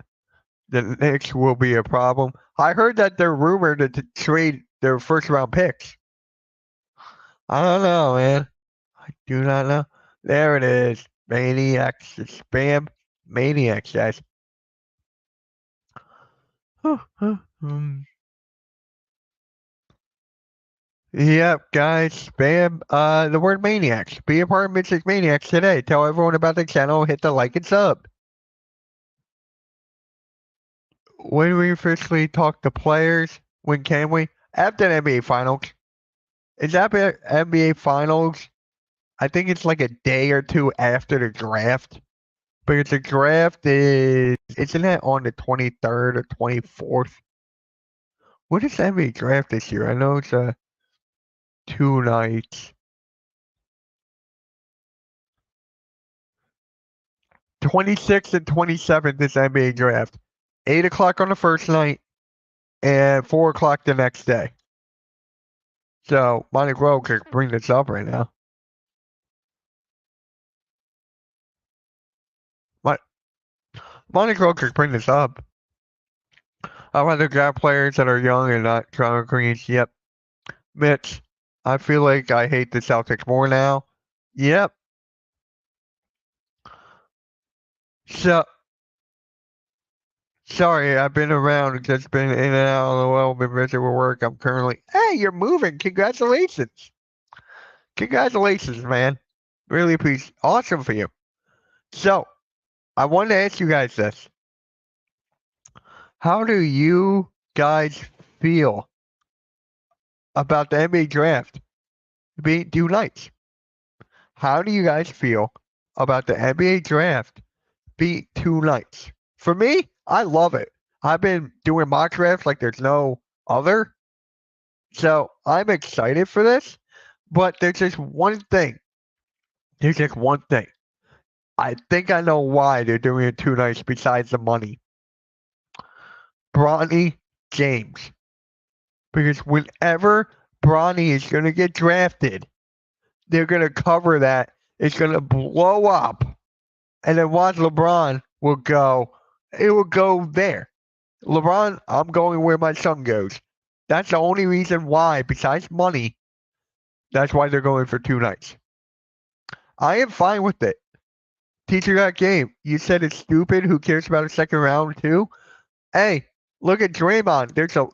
The Knicks will be a problem. I heard that they're rumored to trade their first round picks. I don't know, man. I do not know. There it is. Maniacs. Spam maniacs, guys. Yep, guys. Spam the word maniacs. Be a part of Mitch's Maniacs today. Tell everyone about the channel. Hit the like and sub. When we officially talk to players, when can we? After the NBA Finals. Is that NBA Finals? I think it's like a day or two after the draft. Because the draft isn't it on the 23rd or 24th? What is the NBA draft this year? I know it's 2 nights. 26th and 27th is NBA draft. 8 o'clock on the first night and 4 o'clock the next day. So might as well bring this up right now. Might as well bring this up. I'd rather grab players that are young and not drama queens. Yep. Mitch, I feel like I hate the Celtics more now. Yep. So, sorry, I've been around, just been in and out of the well, been busy with work. I'm currently. Hey, you're moving! Congratulations! Congratulations, man. Really appreciate. Awesome for you. So, I wanted to ask you guys this: how do you guys feel about the NBA draft being 2 nights? How do you guys feel about the NBA draft being 2 nights? For me, I love it. I've been doing mock drafts like there's no other. So I'm excited for this. But there's just one thing. There's just one thing. I think I know why they're doing it 2 nights besides the money. Bronny James. Because whenever Bronny is going to get drafted, they're going to cover that. It's going to blow up. And then watch LeBron will go. It will go there. LeBron, I'm going where my son goes. That's the only reason why, besides money, that's why they're going for 2 nights. I am fine with it. Teacher got game. You said it's stupid. Who cares about a second round too? Hey, look at Draymond. There's a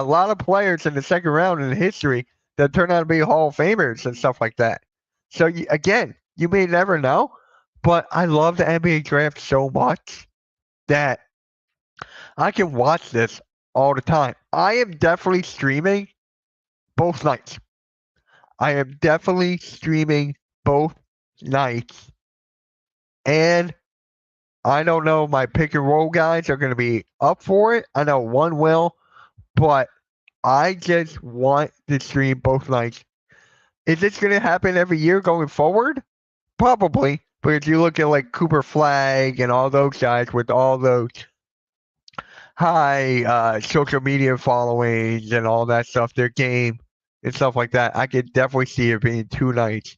lot of players in the second round in history that turn out to be Hall of Famers and stuff like that. So again, you may never know, but I love the NBA draft so much that I can watch this all the time. I am definitely streaming both nights. I am definitely streaming both nights. And I don't know, my pick and roll guys are going to be up for it. I know one will, but I just want to stream both nights. Is this going to happen every year going forward? Probably. But if you look at like Cooper Flag and all those guys with all those high social media followings and all that stuff, their game and stuff like that, I could definitely see it being 2 nights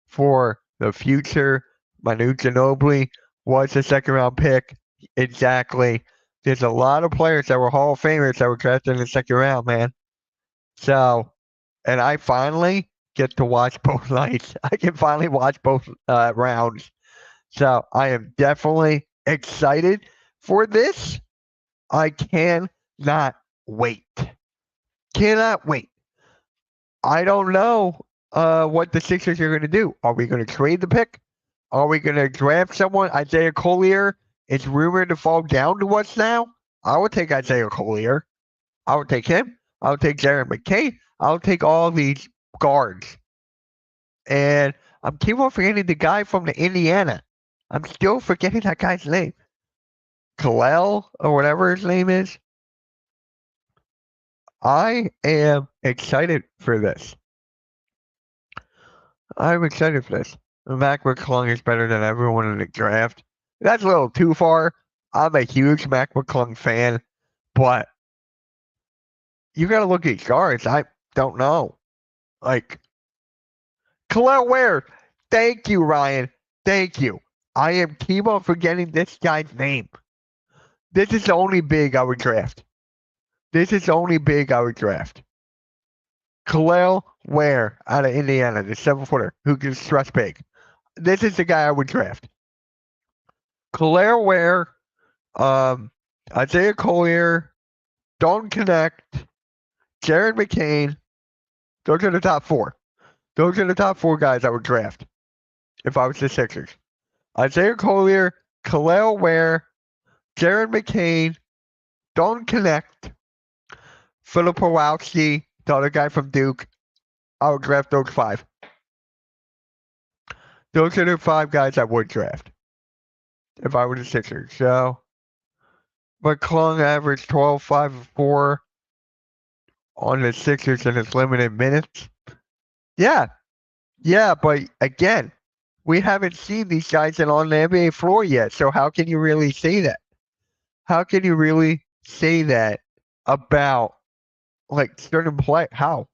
for the future. Manu Ginobili was a second round pick. Exactly. There's a lot of players that were Hall of Famers that were drafted in the second round, man. So, and I finally get to watch both nights. I can finally watch both rounds. So I am definitely excited for this. I cannot wait. Cannot wait. I don't know what the Sixers are going to do. Are we going to trade the pick? Are we going to draft someone? Isaiah Collier is rumored to fall down to us now. I would take Isaiah Collier. I would take him. I would take Darren McCain. I would take all these guards. And I'm keep on forgetting the guy from the Indiana. I'm still forgetting that guy's name. Kalel or whatever his name is. I am excited for this. I'm excited for this. Mac McClung is better than everyone in the draft. That's a little too far. I'm a huge Mac McClung fan, but you got to look at guards. I don't know. Like, Kalel Ware. Thank you, Ryan. Thank you. I am keep on forgetting this guy's name. This is the only big I would draft. This is the only big I would draft. Kalel Ware out of Indiana, the 7-footer who can stretch big. This is the guy I would draft. Kalel Ware, Isaiah Collier, Don Connect, Jared McCain. Those are the top 4. Those are the top 4 guys I would draft if I was the Sixers. Isaiah Collier, Kalel Ware, Jared McCain, Don Connect, Philip Pawlowski, the other guy from Duke. I would draft those 5. Those are the 5 guys I would draft. if I were the Sixers. So McClung averaged 12, 5, and 4 on the Sixers in his limited minutes. Yeah, yeah, but again, we haven't seen these guys on the NBA floor yet. So how can you really say that? How can you really say that about like certain play? How?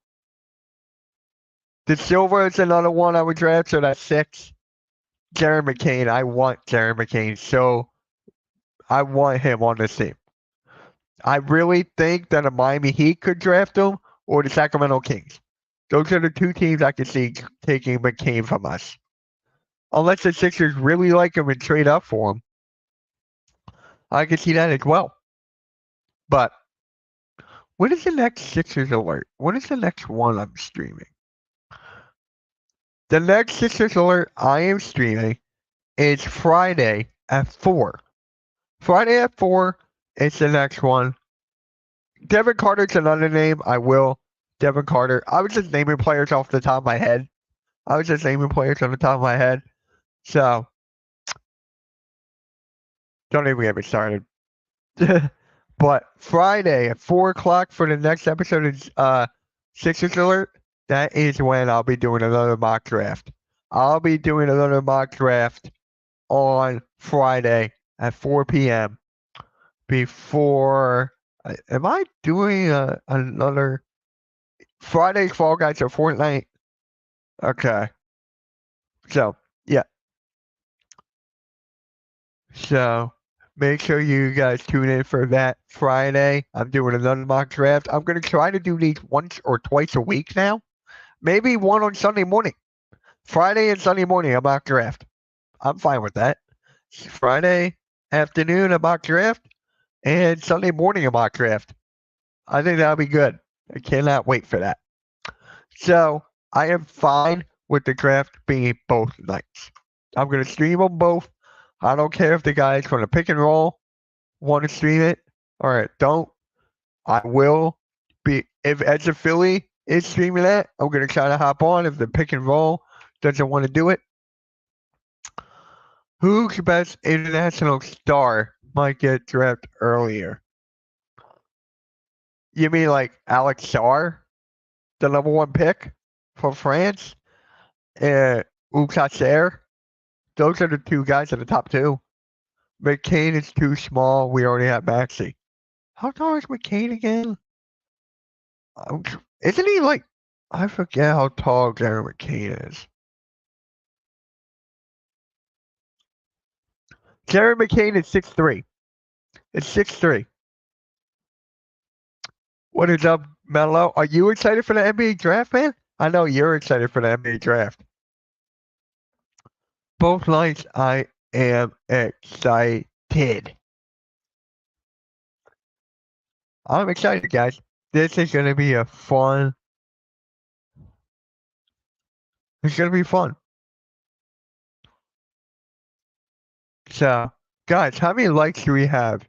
The Silva is another one I would draft, so that's 6. Jared McCain, I want Jared McCain, so I want him on this team. I really think that a Miami Heat could draft him or the Sacramento Kings. Those are the 2 teams I could see taking McCain from us. Unless the Sixers really like him and trade up for him, I could see that as well. But what is the next Sixers alert? What is the next one I'm streaming? The next Sixers alert I am streaming is Friday at 4. Friday at 4 is the next one. Devin Carter's another name. I will. Devin Carter. I was just naming players off the top of my head. So, don't even get me started. But Friday at 4 o'clock for the next episode of Sixers Alert, that is when I'll be doing another mock draft. I'll be doing another mock draft on Friday at 4 p.m. before. Am I doing another Friday Fall Guys or Fortnite? Okay. So, yeah. So, make sure you guys tune in for that Friday. I'm doing another mock draft. I'm going to try to do these once or twice a week now. Maybe one on Sunday morning. Friday and Sunday morning, a mock draft. I'm fine with that. Friday afternoon, a mock draft, and Sunday morning, a mock draft. I think that'll be good. I cannot wait for that. So, I am fine with the draft being both nights. I'm going to stream them both. I don't care if the guys from the pick and roll want to stream it or don't. I will be, if Edge of Philly is streaming that, I'm going to try to hop on. If the pick and roll doesn't want to do it, who's the best international star might get drafted earlier? You mean like Alex Sarr, the number 1 pick for France? Ukacer? Those are the 2 guys in the top 2. McCain is too small. We already have Maxey. How tall is McCain again? Isn't he like? I forget how tall Gary McCain is. Gary McCain is 6'3". It's 6'3". What is up, Melo? Are you excited for the NBA draft, man? I know you're excited for the NBA draft. Both nights, I am excited. I'm excited, guys. This is going to be a fun. It's going to be fun. So, guys, how many likes do we have?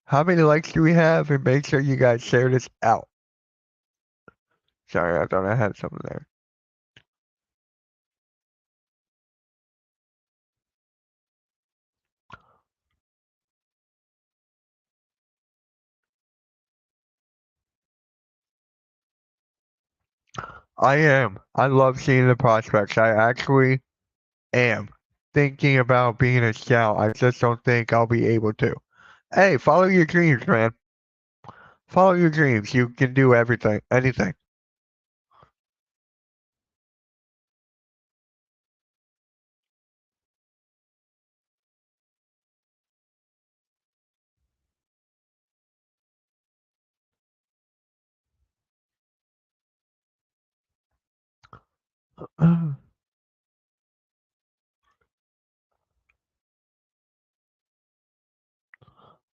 How many likes do we have? And make sure you guys share this out. Sorry, I thought I had something there. I am. I love seeing the prospects. I actually am thinking about being a scout. I just don't think I'll be able to. Hey, follow your dreams, man. Follow your dreams. You can do everything, anything.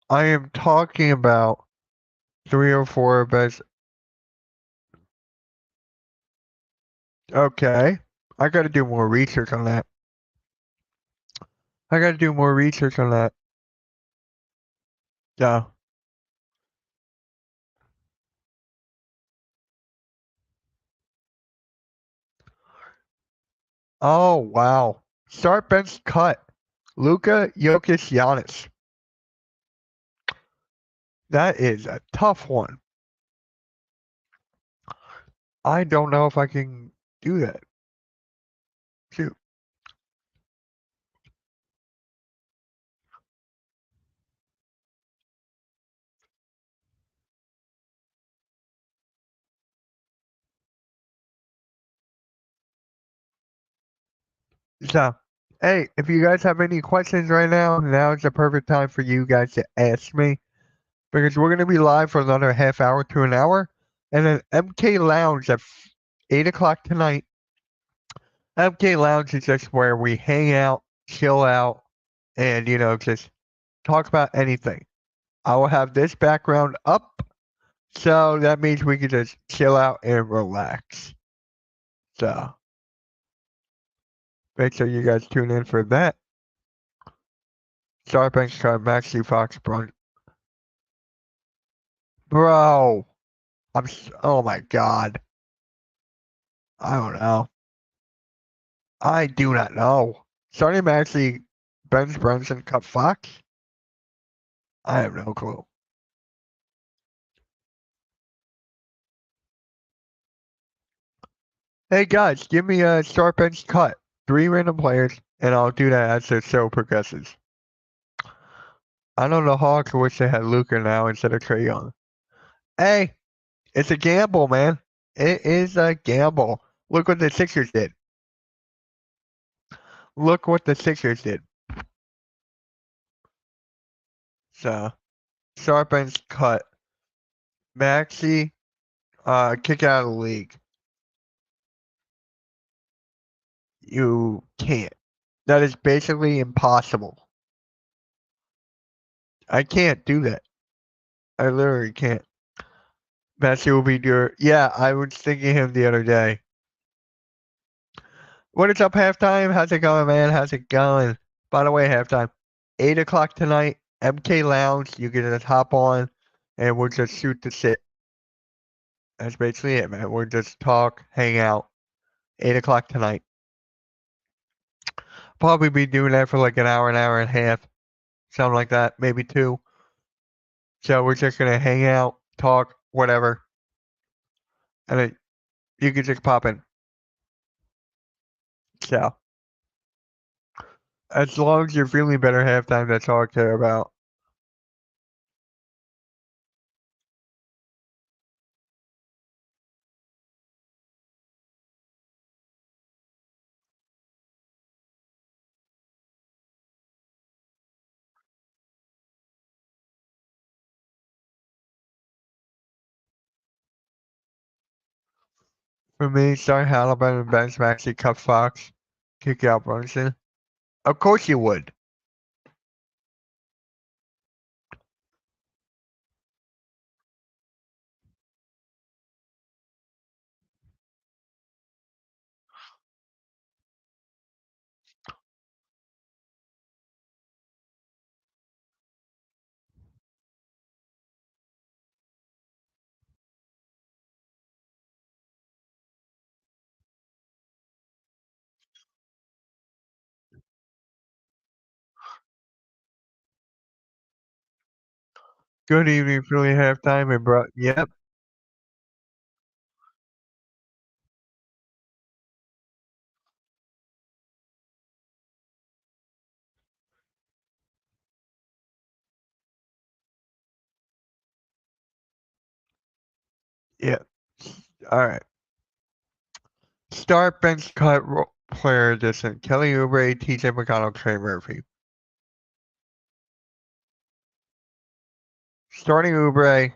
I am talking about 3 or 4 best. Okay. I gotta do more research on that. Yeah. Oh, wow. Start bench cut. Luka, Jokic, Giannis. That is a tough one. I don't know if I can do that. Shoot. So, hey, if you guys have any questions right now is the perfect time for you guys to ask me because we're going to be live for another half hour to an hour. And then MK Lounge at 8 o'clock tonight. MK Lounge is just where we hang out, chill out, and, just talk about anything. I will have this background up, so that means we can just chill out and relax. So, make sure you guys tune in for that. Starbanks card, Maxi Fox Brunch. Bro, oh my god. I don't know. I do not know. Starting Maxi, Ben's Brunson, Cup Fox? I have no clue. Hey guys, give me a start bench cut. 3 random players, and I'll do that as the show progresses. I know the Hawks wish they had Luka now instead of Trae Young. Hey, it's a gamble, man. It is a gamble. Look what the Sixers did. Look what the Sixers did. So, start bench cut. Maxi, kick out of the league. You can't. That is basically impossible. I can't do that. I literally can't. Maxi will be your. Yeah, I was thinking him the other day. What is up, halftime? How's it going, man? How's it going? By the way, halftime, 8 o'clock tonight, MK Lounge. You can just hop on, and we'll just shoot the shit. That's basically it, man. We'll just talk, hang out. 8 o'clock tonight. Probably be doing that for like an hour and a half. Something like that, maybe 2. So we're just gonna hang out, talk, whatever. And then you can just pop in. So as long as you're feeling better halftime, that's all I care about. For me, start Halliburton, bench Maxi, Cup Fox, kick out Brunson. Of course you would. Good evening, Philly halftime, and bro. Yep. Yep. All right. Start bench cut player edition. Kelly Oubre, TJ McConnell, Trey Murphy. Starting Oubre,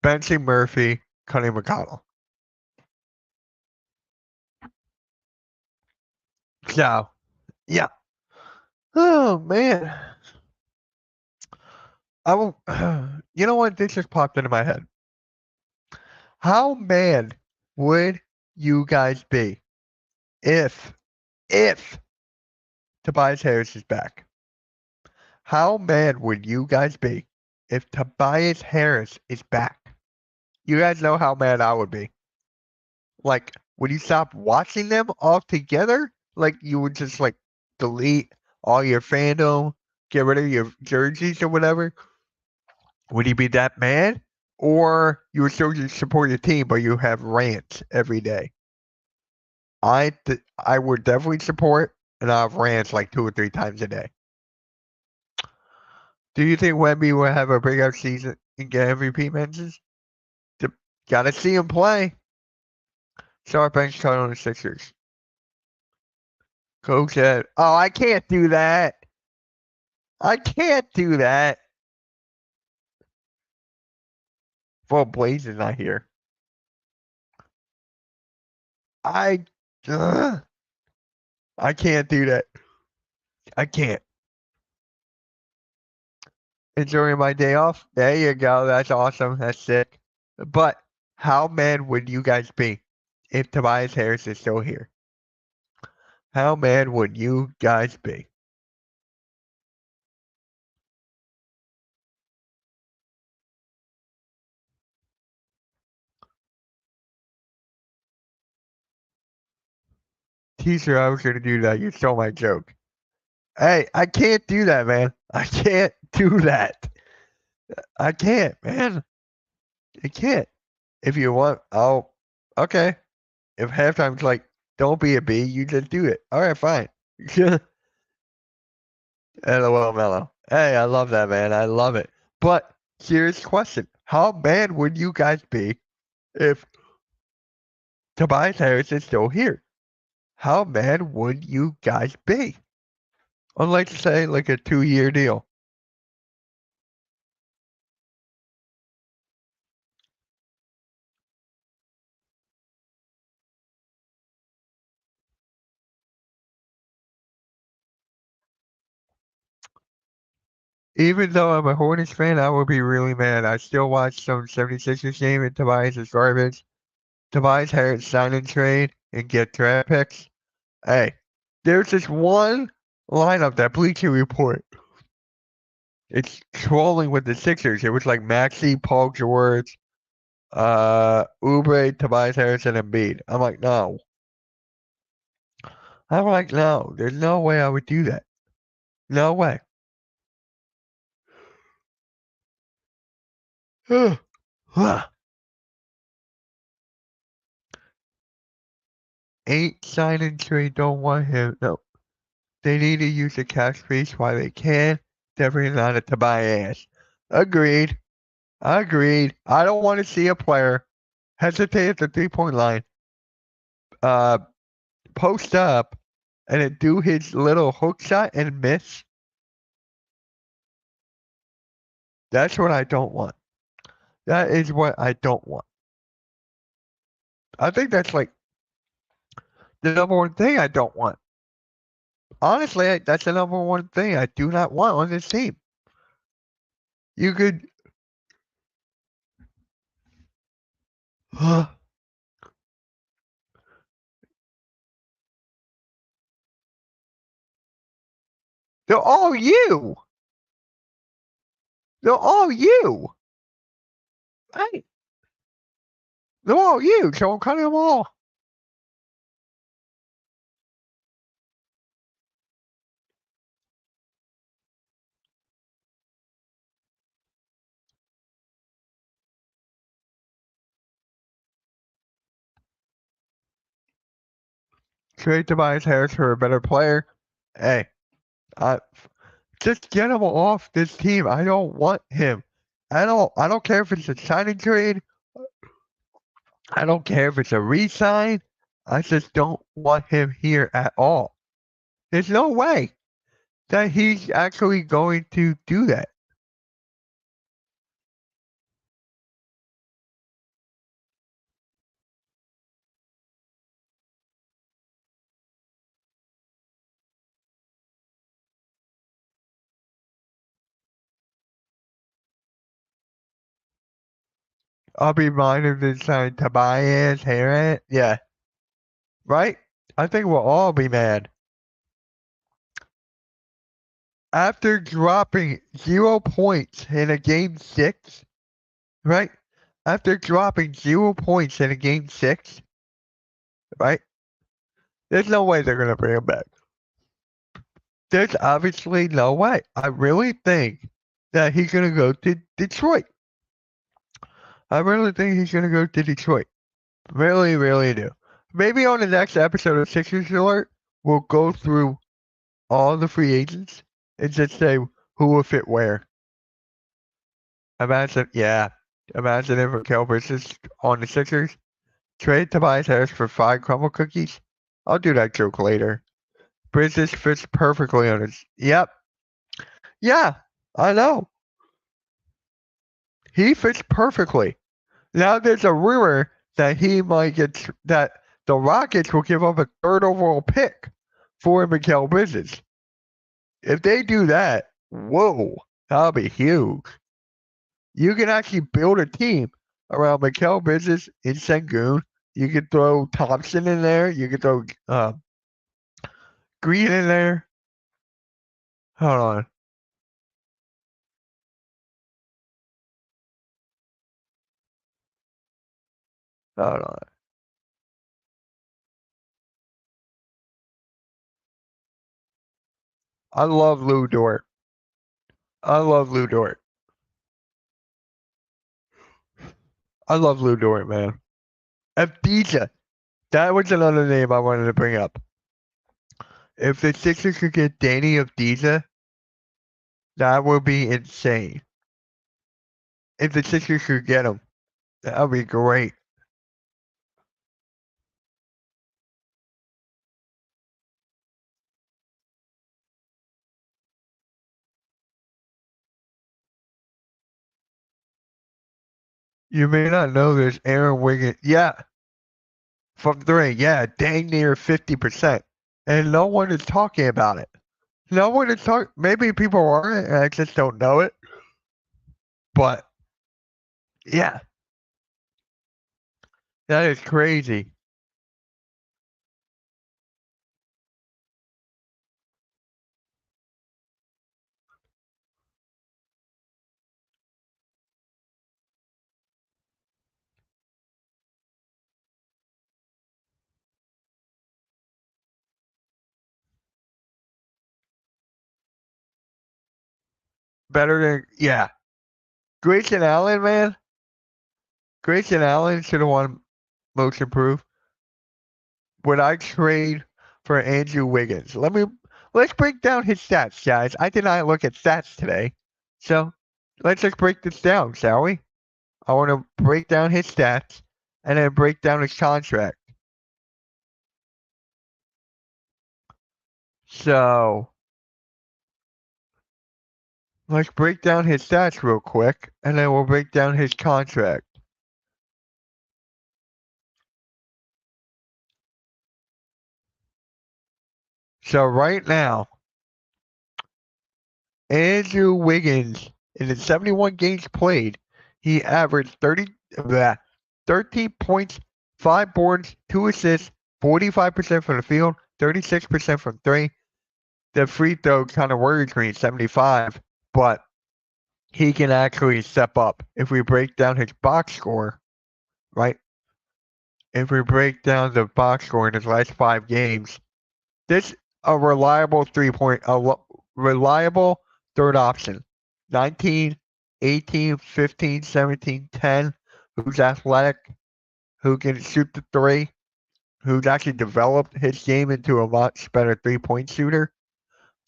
benching Murphy, cutting McConnell. So, yeah. Oh man. I will. You know what? This just popped into my head. How mad would you guys be if Tobias Harris is back? How mad would you guys be if Tobias Harris is back? You guys know how mad I would be. Like, would you stop watching them altogether? Like, you would just like delete all your fandom, get rid of your jerseys or whatever, would you be that mad? Or you would still just support your team, but you have rants every day? I would definitely support, and I have rants like 2 or 3 times a day. Do you think Wemby will have a breakout season and get MVP mentions? Gotta see him play. Start bench cut on the Sixers. Coach said, "Oh, I can't do that. I can't do that." Well, Blaze is not here. I, I can't do that. I can't. Enjoying my day off? There you go. That's awesome. That's sick. But how mad would you guys be if Tobias Harris is still here? How mad would you guys be? Teacher, I was gonna do that. You stole my joke. Hey, I can't do that, man. I can't do that. I can't, man. I can't. If you want, I'll. Okay. If halftime's like, don't be a B, you just do it. All right, fine. LOL, mellow. Hey, I love that, man. I love it. But serious question: how mad would you guys be if Tobias Harris is still here? How mad would you guys be? On, let's say, like a 2-year deal. Even though I'm a Hornets fan, I would be really mad. I still watch some 76ers game and Tobias is garbage. Tobias Harris sign and trade and get draft picks. Hey, there's this one lineup that Bleacher Report. It's trolling with the Sixers. It was like Maxey, Paul George, Oubre, Tobias Harris, and Embiid. I'm like, no. I'm like, no. There's no way I would do that. No way. 8 sign and trade don't want him. No. They need to use the cash space while they can. Definitely not a Tobias. Agreed. Agreed. I don't want to see a player hesitate at the 3-point line, post up, and then do his little hook shot and miss. That's what I don't want. That is what I don't want. I think that's like the number one thing I don't want. Honestly, that's the number one thing I do not want on this team. You could. They're all you. They're all you. Right. They're all you, so I'm cutting them all. Trade Tobias Harris for a better player. Hey, I just get him off this team. I don't want him. I don't care if it's a signing trade. I don't care if it's a re-sign. I just don't want him here at all. There's no way that he's actually going to do that. I'll be mine if they sign Tobias Harris. Yeah. Right? I think we'll all be mad. After dropping 0 points in a game 6, right? After dropping 0 points in a game 6, right? There's no way they're going to bring him back. there's obviously no way. I really think that he's going to go to Detroit. I really think he's going to go to Detroit. Really, really do. Maybe on the next episode of Sixers Alert, we'll go through all the free agents and just say who will fit where. Imagine, yeah. Imagine if Mikal Bridges on the Sixers trade Tobias Harris for 5 crumble cookies. I'll do that joke later. Bridges fits perfectly on his. Yep. Yeah, I know. He fits perfectly. Now there's a rumor that he might get that the Rockets will give up a 3rd overall pick for Mikal Bridges. If they do that, whoa, that'll be huge. You can actually build a team around Mikal Bridges in Sengun. You could throw Thompson in there. You could throw Green in there. Hold on. Hold on. I love Lou Dort. I love Lou Dort. I love Lou Dort, man. Abdija. That was another name I wanted to bring up. If the Sixers could get Danny Abdija, that would be insane. If the Sixers could get him, that would be great. You may not know this, Aaron Wiggins. Yeah, from 3. Yeah, dang near 50%. And no one is talking about it. No one is talking. Maybe people are, and I just don't know it. But yeah, that is crazy. Better than, yeah. Grayson Allen, man. Grayson Allen should have won most improved. Would I trade for Andrew Wiggins? Let's break down his stats, guys. I did not look at stats today. So let's just break this down, shall we? I want to break down his stats and then break down his contract. So let's break down his stats real quick and then we'll break down his contract. So right now, Andrew Wiggins, in the 71 games played, he averaged 13 points, 5 boards, 2 assists, 45% from the field, 36% from 3. The free throw kind of worries me, 75, but he can actually step up. If we break down his box score, right? If we break down the box score in his last 5 games, this a reliable reliable third option. 19, 18, 15, 17, 10, who's athletic, who can shoot the 3, who's actually developed his game into a much better 3-point shooter.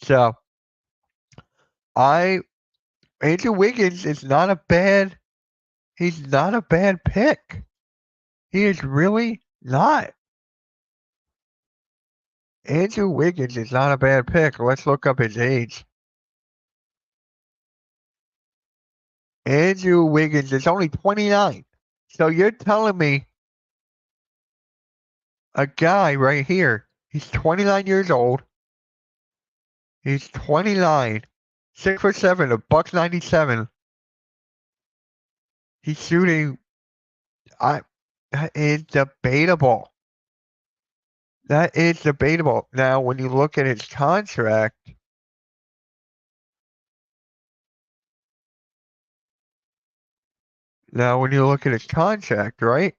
So, Andrew Wiggins is not a bad, he's not a bad pick. He is really not. Andrew Wiggins is not a bad pick. Let's look up his age. Andrew Wiggins is only 29. So you're telling me a guy right here, he's 29 years old. He's 29, 6'7", a buck 97. He's shooting. That is debatable. That is debatable. Now, when you look at his contract, right?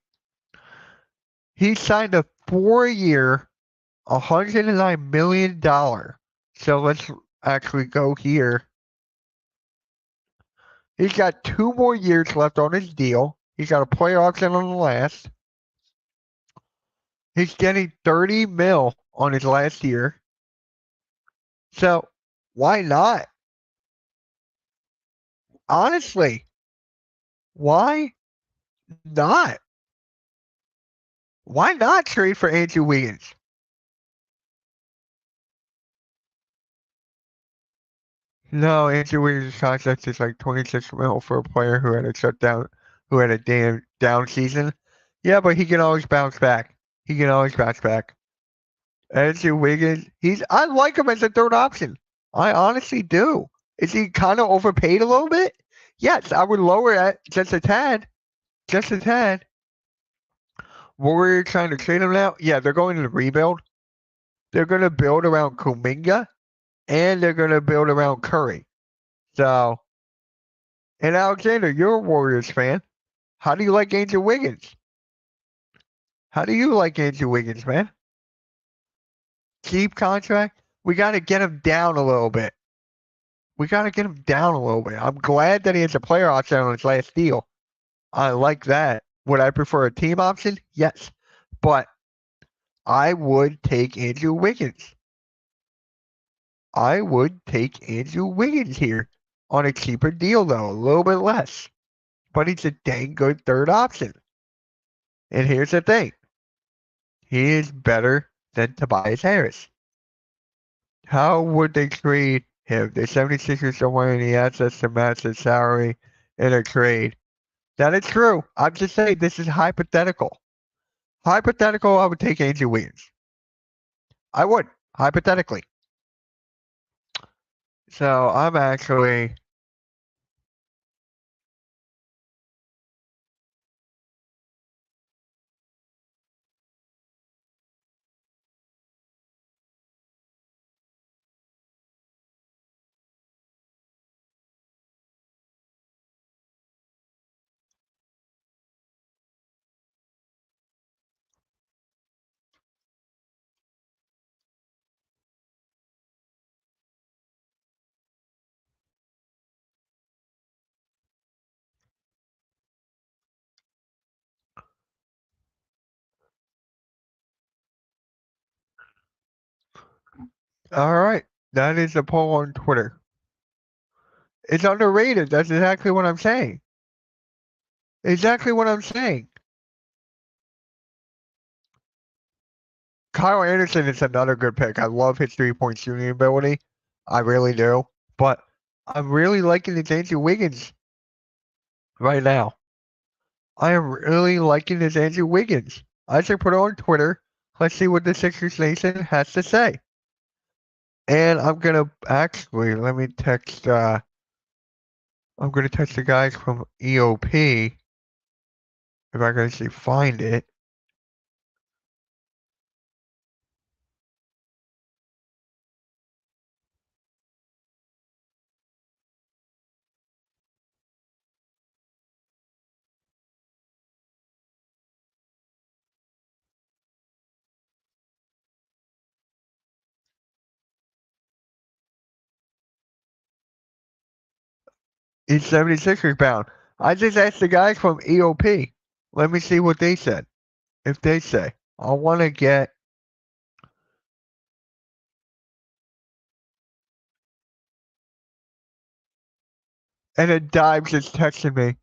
He signed a 4-year, $109 million So let's actually go here. He's got 2 more years left on his deal. He's got a player option on the last. He's getting 30 mil on his last year. So why not? Honestly, why not? Why not trade for Andrew Wiggins? No, Andrew Wiggins' contract is like 26 mil for a player who had a shutdown, who had a damn down season. Yeah, but he can always bounce back. He can always bounce back. Andrew Wiggins, I like him as a third option. I honestly do. Is he kind of overpaid a little bit? Yes, I would lower it just a tad. Just a tad. Warriors trying to trade him now? Yeah, they're going to rebuild. They're going to build around Kuminga, and they're going to build around Curry. So, and Alexander, you're a Warriors fan. How do you like Andrew Wiggins? How do you like Andrew Wiggins, man? Cheap contract? We got to get him down a little bit. We got to get him down a little bit. I'm glad that he has a player option on his last deal. I like that. Would I prefer a team option? Yes. But I would take Andrew Wiggins. I would take Andrew Wiggins here on a cheaper deal, though, a little bit less. But he's a dang good third option. And here's the thing. He is better than Tobias Harris. How would they trade him? The 76ers don't want any assets to match his salary in a trade. That is true. I'm just saying this is hypothetical. Hypothetical, I would take Andrew Wiggins. I would, hypothetically. So I'm actually all right. That is a poll on Twitter. It's underrated. That's exactly what I'm saying. Exactly what I'm saying. Kyle Anderson is another good pick. I love his 3-point shooting ability. I really do. But I'm really liking the Andrew Wiggins right now. I am really liking this Andrew Wiggins. I should put it on Twitter. Let's see what the Sixers Nation has to say. And I'm gonna actually let me text. I'm gonna text the guys from EOP if I can actually find it. He's 76ers bound. I just asked the guys from EOP. Let me see what they said. If they say, I want to get. And then Dives just texted me.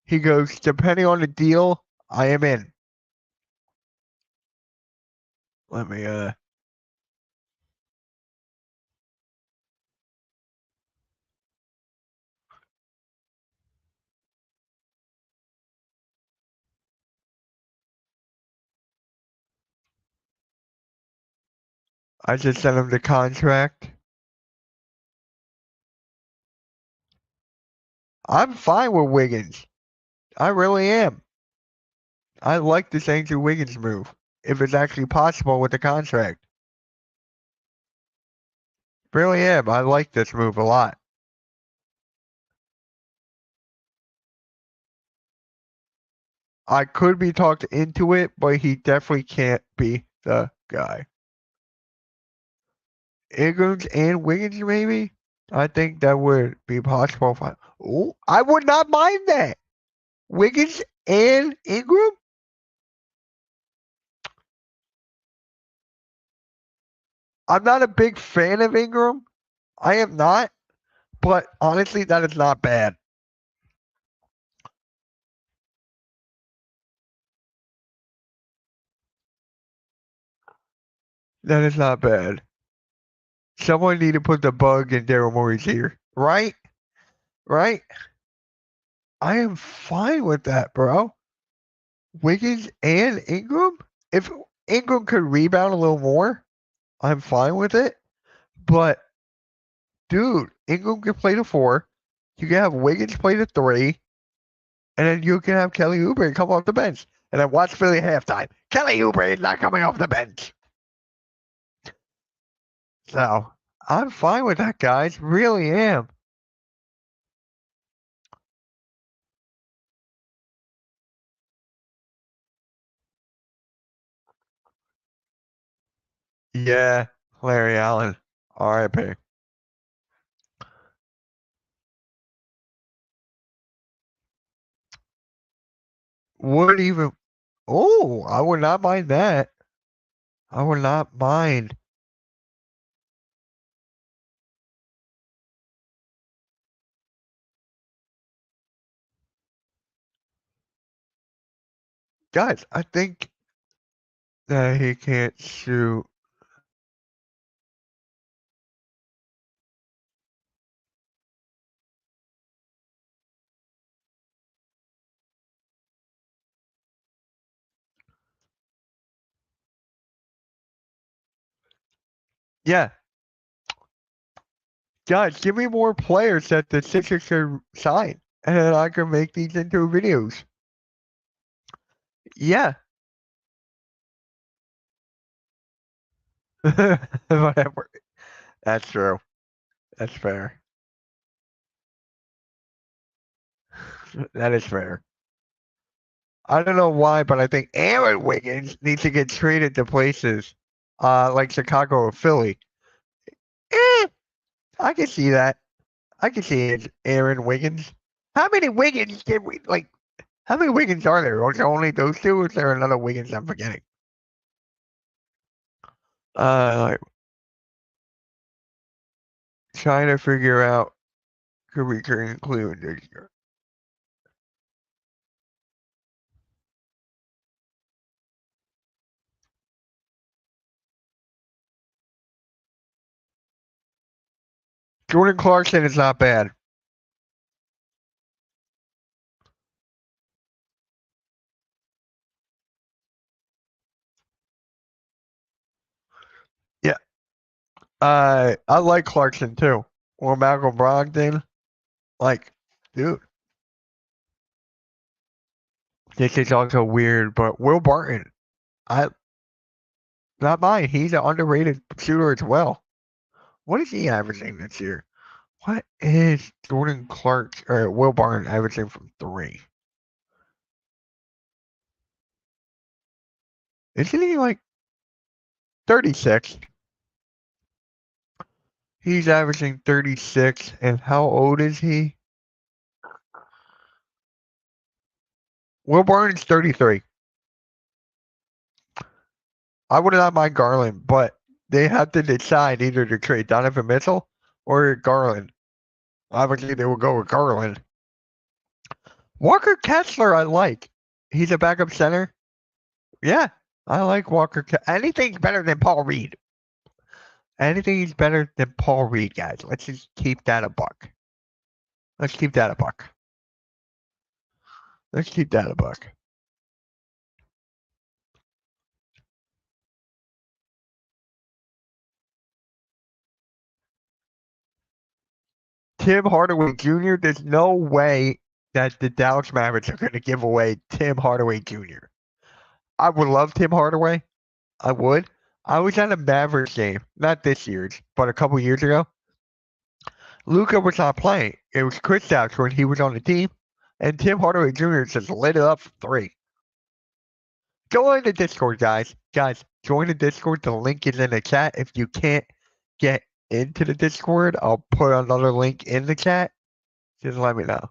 He goes, depending on the deal, I am in. Let me I just sent him the contract. I'm fine with Wiggins. I really am. I like this Andrew Wiggins move. If it's actually possible with the contract. Really am. I like this move a lot. I could be talked into it, but he definitely can't be the guy. Ingrams and Wiggins, maybe. I think that would be possible. Oh, I would not mind that. Wiggins and Ingram. I'm not a big fan of Ingram. I am not. But honestly, that is not bad. That is not bad. Someone need to put the bug in Daryl Morey's ear. Right? Right? I am fine with that, bro. Wiggins and Ingram? If Ingram could rebound a little more, I'm fine with it. But, dude, Ingram can play the 4. You can have Wiggins play the 3. And then you can have Kelly Oubre come off the bench. And then watch Philly halftime. Kelly Oubre is not coming off the bench. So, I'm fine with that, guys. Really am. Yeah, Larry Allen. R.I.P. Would even. Oh, I would not mind that. I would not mind. Guys, I think that he can't shoot. Yeah. Guys, give me more players that the Sixers should sign. And then I can make these into videos. Yeah. Whatever. That's true. That's fair. That is fair. I don't know why, but I think Aaron Wiggins needs to get traded to places like Chicago or Philly. Eh, I can see that. I can see it, Aaron Wiggins. How many Wiggins can we like? How many Wiggins are there? Are there only those two? Or is there another Wiggins I'm forgetting? Like, trying to figure out who we can include this year. Jordan Clarkson is not bad. Yeah. I like Clarkson too. Or Malcolm Brogdon. Like, dude. This is also weird, but Will Barton, I not mine. He's an underrated shooter as well. What is he averaging this year? What is Jordan Clark or Will Barton averaging from 3? Isn't he like 36? He's averaging 36, and how old is he? Will Barton's 33. I would not mind Garland, but they have to decide either to trade Donovan Mitchell or Garland. Obviously, they will go with Garland. Walker Kessler, I like. He's a backup center. Yeah, I like Walker. Anything's better than Paul Reed. Anything's better than Paul Reed, guys. Let's just keep that a buck. Let's keep that a buck. Let's keep that a buck. Tim Hardaway Jr., there's no way that the Dallas Mavericks are going to give away Tim Hardaway Jr. I would love Tim Hardaway. I would. I was at a Mavericks game, not this year's, but a couple years ago. Luka was not playing. It was Kristaps when he was on the team, and Tim Hardaway Jr. just lit it up for 3. Join the Discord, guys. Guys, join the Discord. The link is in the chat. If you can't get into the Discord, I'll put another link in the chat. Just let me know.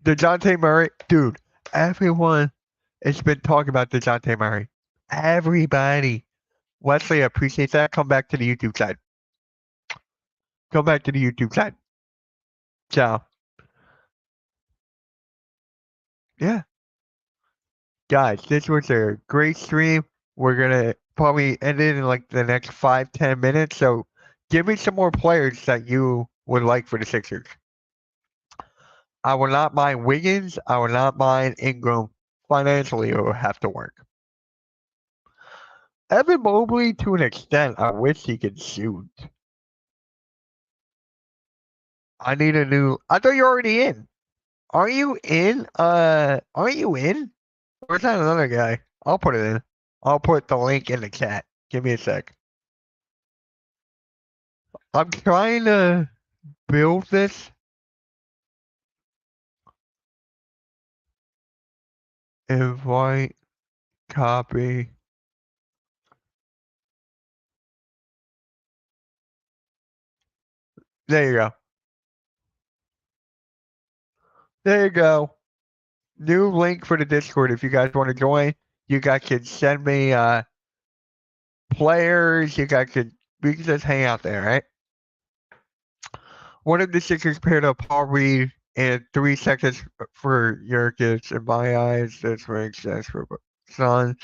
DeJounte Murray, dude, everyone has been talking about DeJounte Murray. Everybody. Wesley, I appreciate that. Come back to the YouTube side. Come back to the YouTube side. Ciao. Yeah. Guys, this was a great stream. We're gonna probably end it in like the next 5-10 minutes. So give me some more players that you would like for the Sixers. I will not mind Wiggins. I will not mind Ingram. Financially, it will have to work. Evan Mobley, to an extent, I wish he could shoot. I need a new. I thought you're already in. Are you in? Aren't you in? Or is that another guy? I'll put it in. I'll put the link in the chat. Give me a sec. I'm trying to build this. Invite, copy. There you go. There you go. New link for the Discord if you guys want to join. You guys can send me players. You guys can we can just hang out there, right? One of the Sixers paired up Paul Reed in 3 seconds for Jurkic. In my eyes, this makes sense for Son.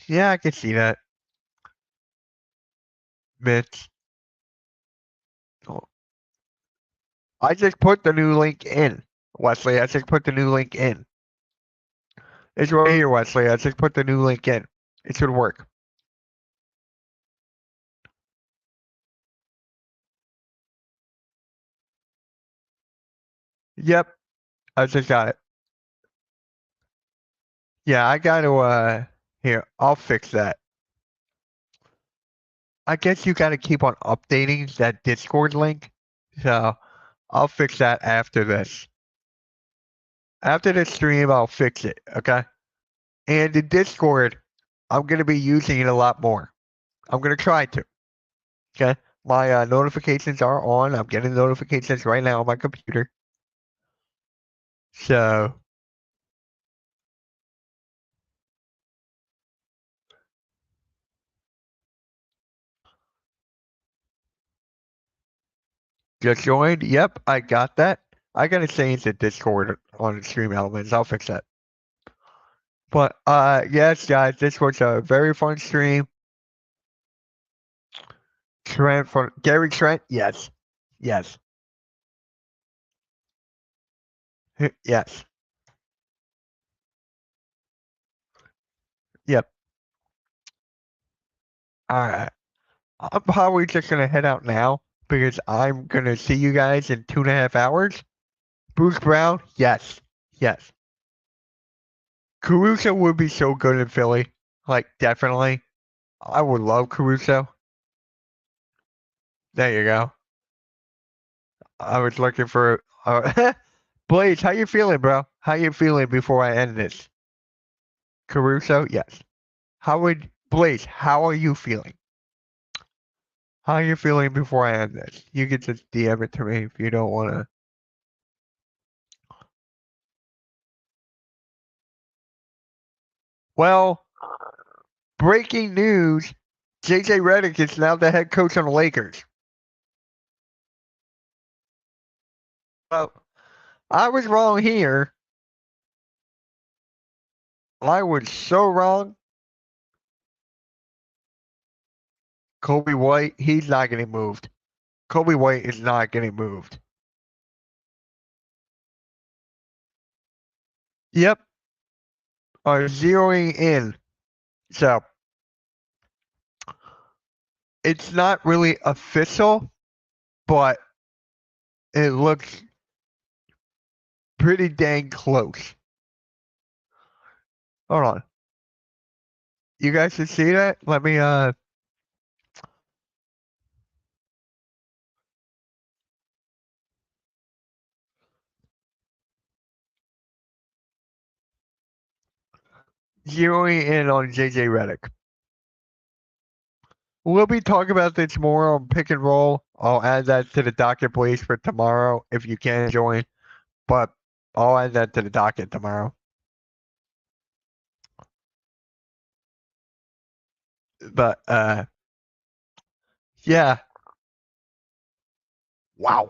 Yeah, I can see that. Mitch. Oh. I just put the new link in, Wesley. I just put the new link in. It's right here, Wesley. I just put the new link in. It should work. Yep. I just got it. Yeah, I got to, here, I'll fix that. I guess you got to keep on updating that Discord link. So I'll fix that after this. After the stream, I'll fix it. Okay. And the Discord, I'm going to be using it a lot more. I'm going to try to. Okay. My notifications are on. I'm getting notifications right now on my computer. So just joined. Yep, I got that. I gotta change the Discord on the stream elements. I'll fix that. But yes, guys, this was a very fun stream. Trent from Gary Trent, yes. Yes. Yes. Yep. Alright. I'm probably just gonna head out now because I'm gonna see you guys in 2.5 hours. Bruce Brown, yes. Yes. Caruso would be so good in Philly. Like, definitely. I would love Caruso. There you go. I was looking for Blaze, how you feeling, bro? How you feeling before I end this? Caruso, yes. Blaze, how are you feeling? How are you feeling before I end this? You can just DM it to me if you don't wanna. Well, breaking news, JJ Redick is now the head coach on the Lakers. Well, I was wrong here. I was so wrong. Kobe White, he's not getting moved. Kobe White is not getting moved. Yep. Are zeroing in. So it's not really official, but it looks pretty dang close. Hold on. You guys should see that. Let me zeroing in on JJ Redick. We'll be talking about this more on Pick and Roll. I'll add that to the docket, please, for tomorrow if you can join. But I'll add that to the docket tomorrow. But yeah. Wow.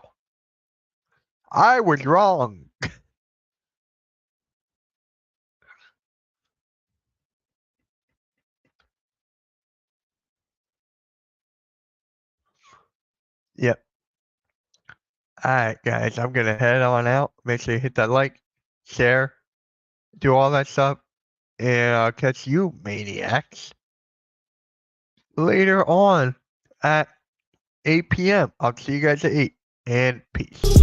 I was wrong. Yep. Alright, guys, I'm gonna head on out. Make sure you hit that like, share, do all that stuff. And I'll catch you, maniacs, later on at 8 p.m. I'll see you guys at 8. And peace.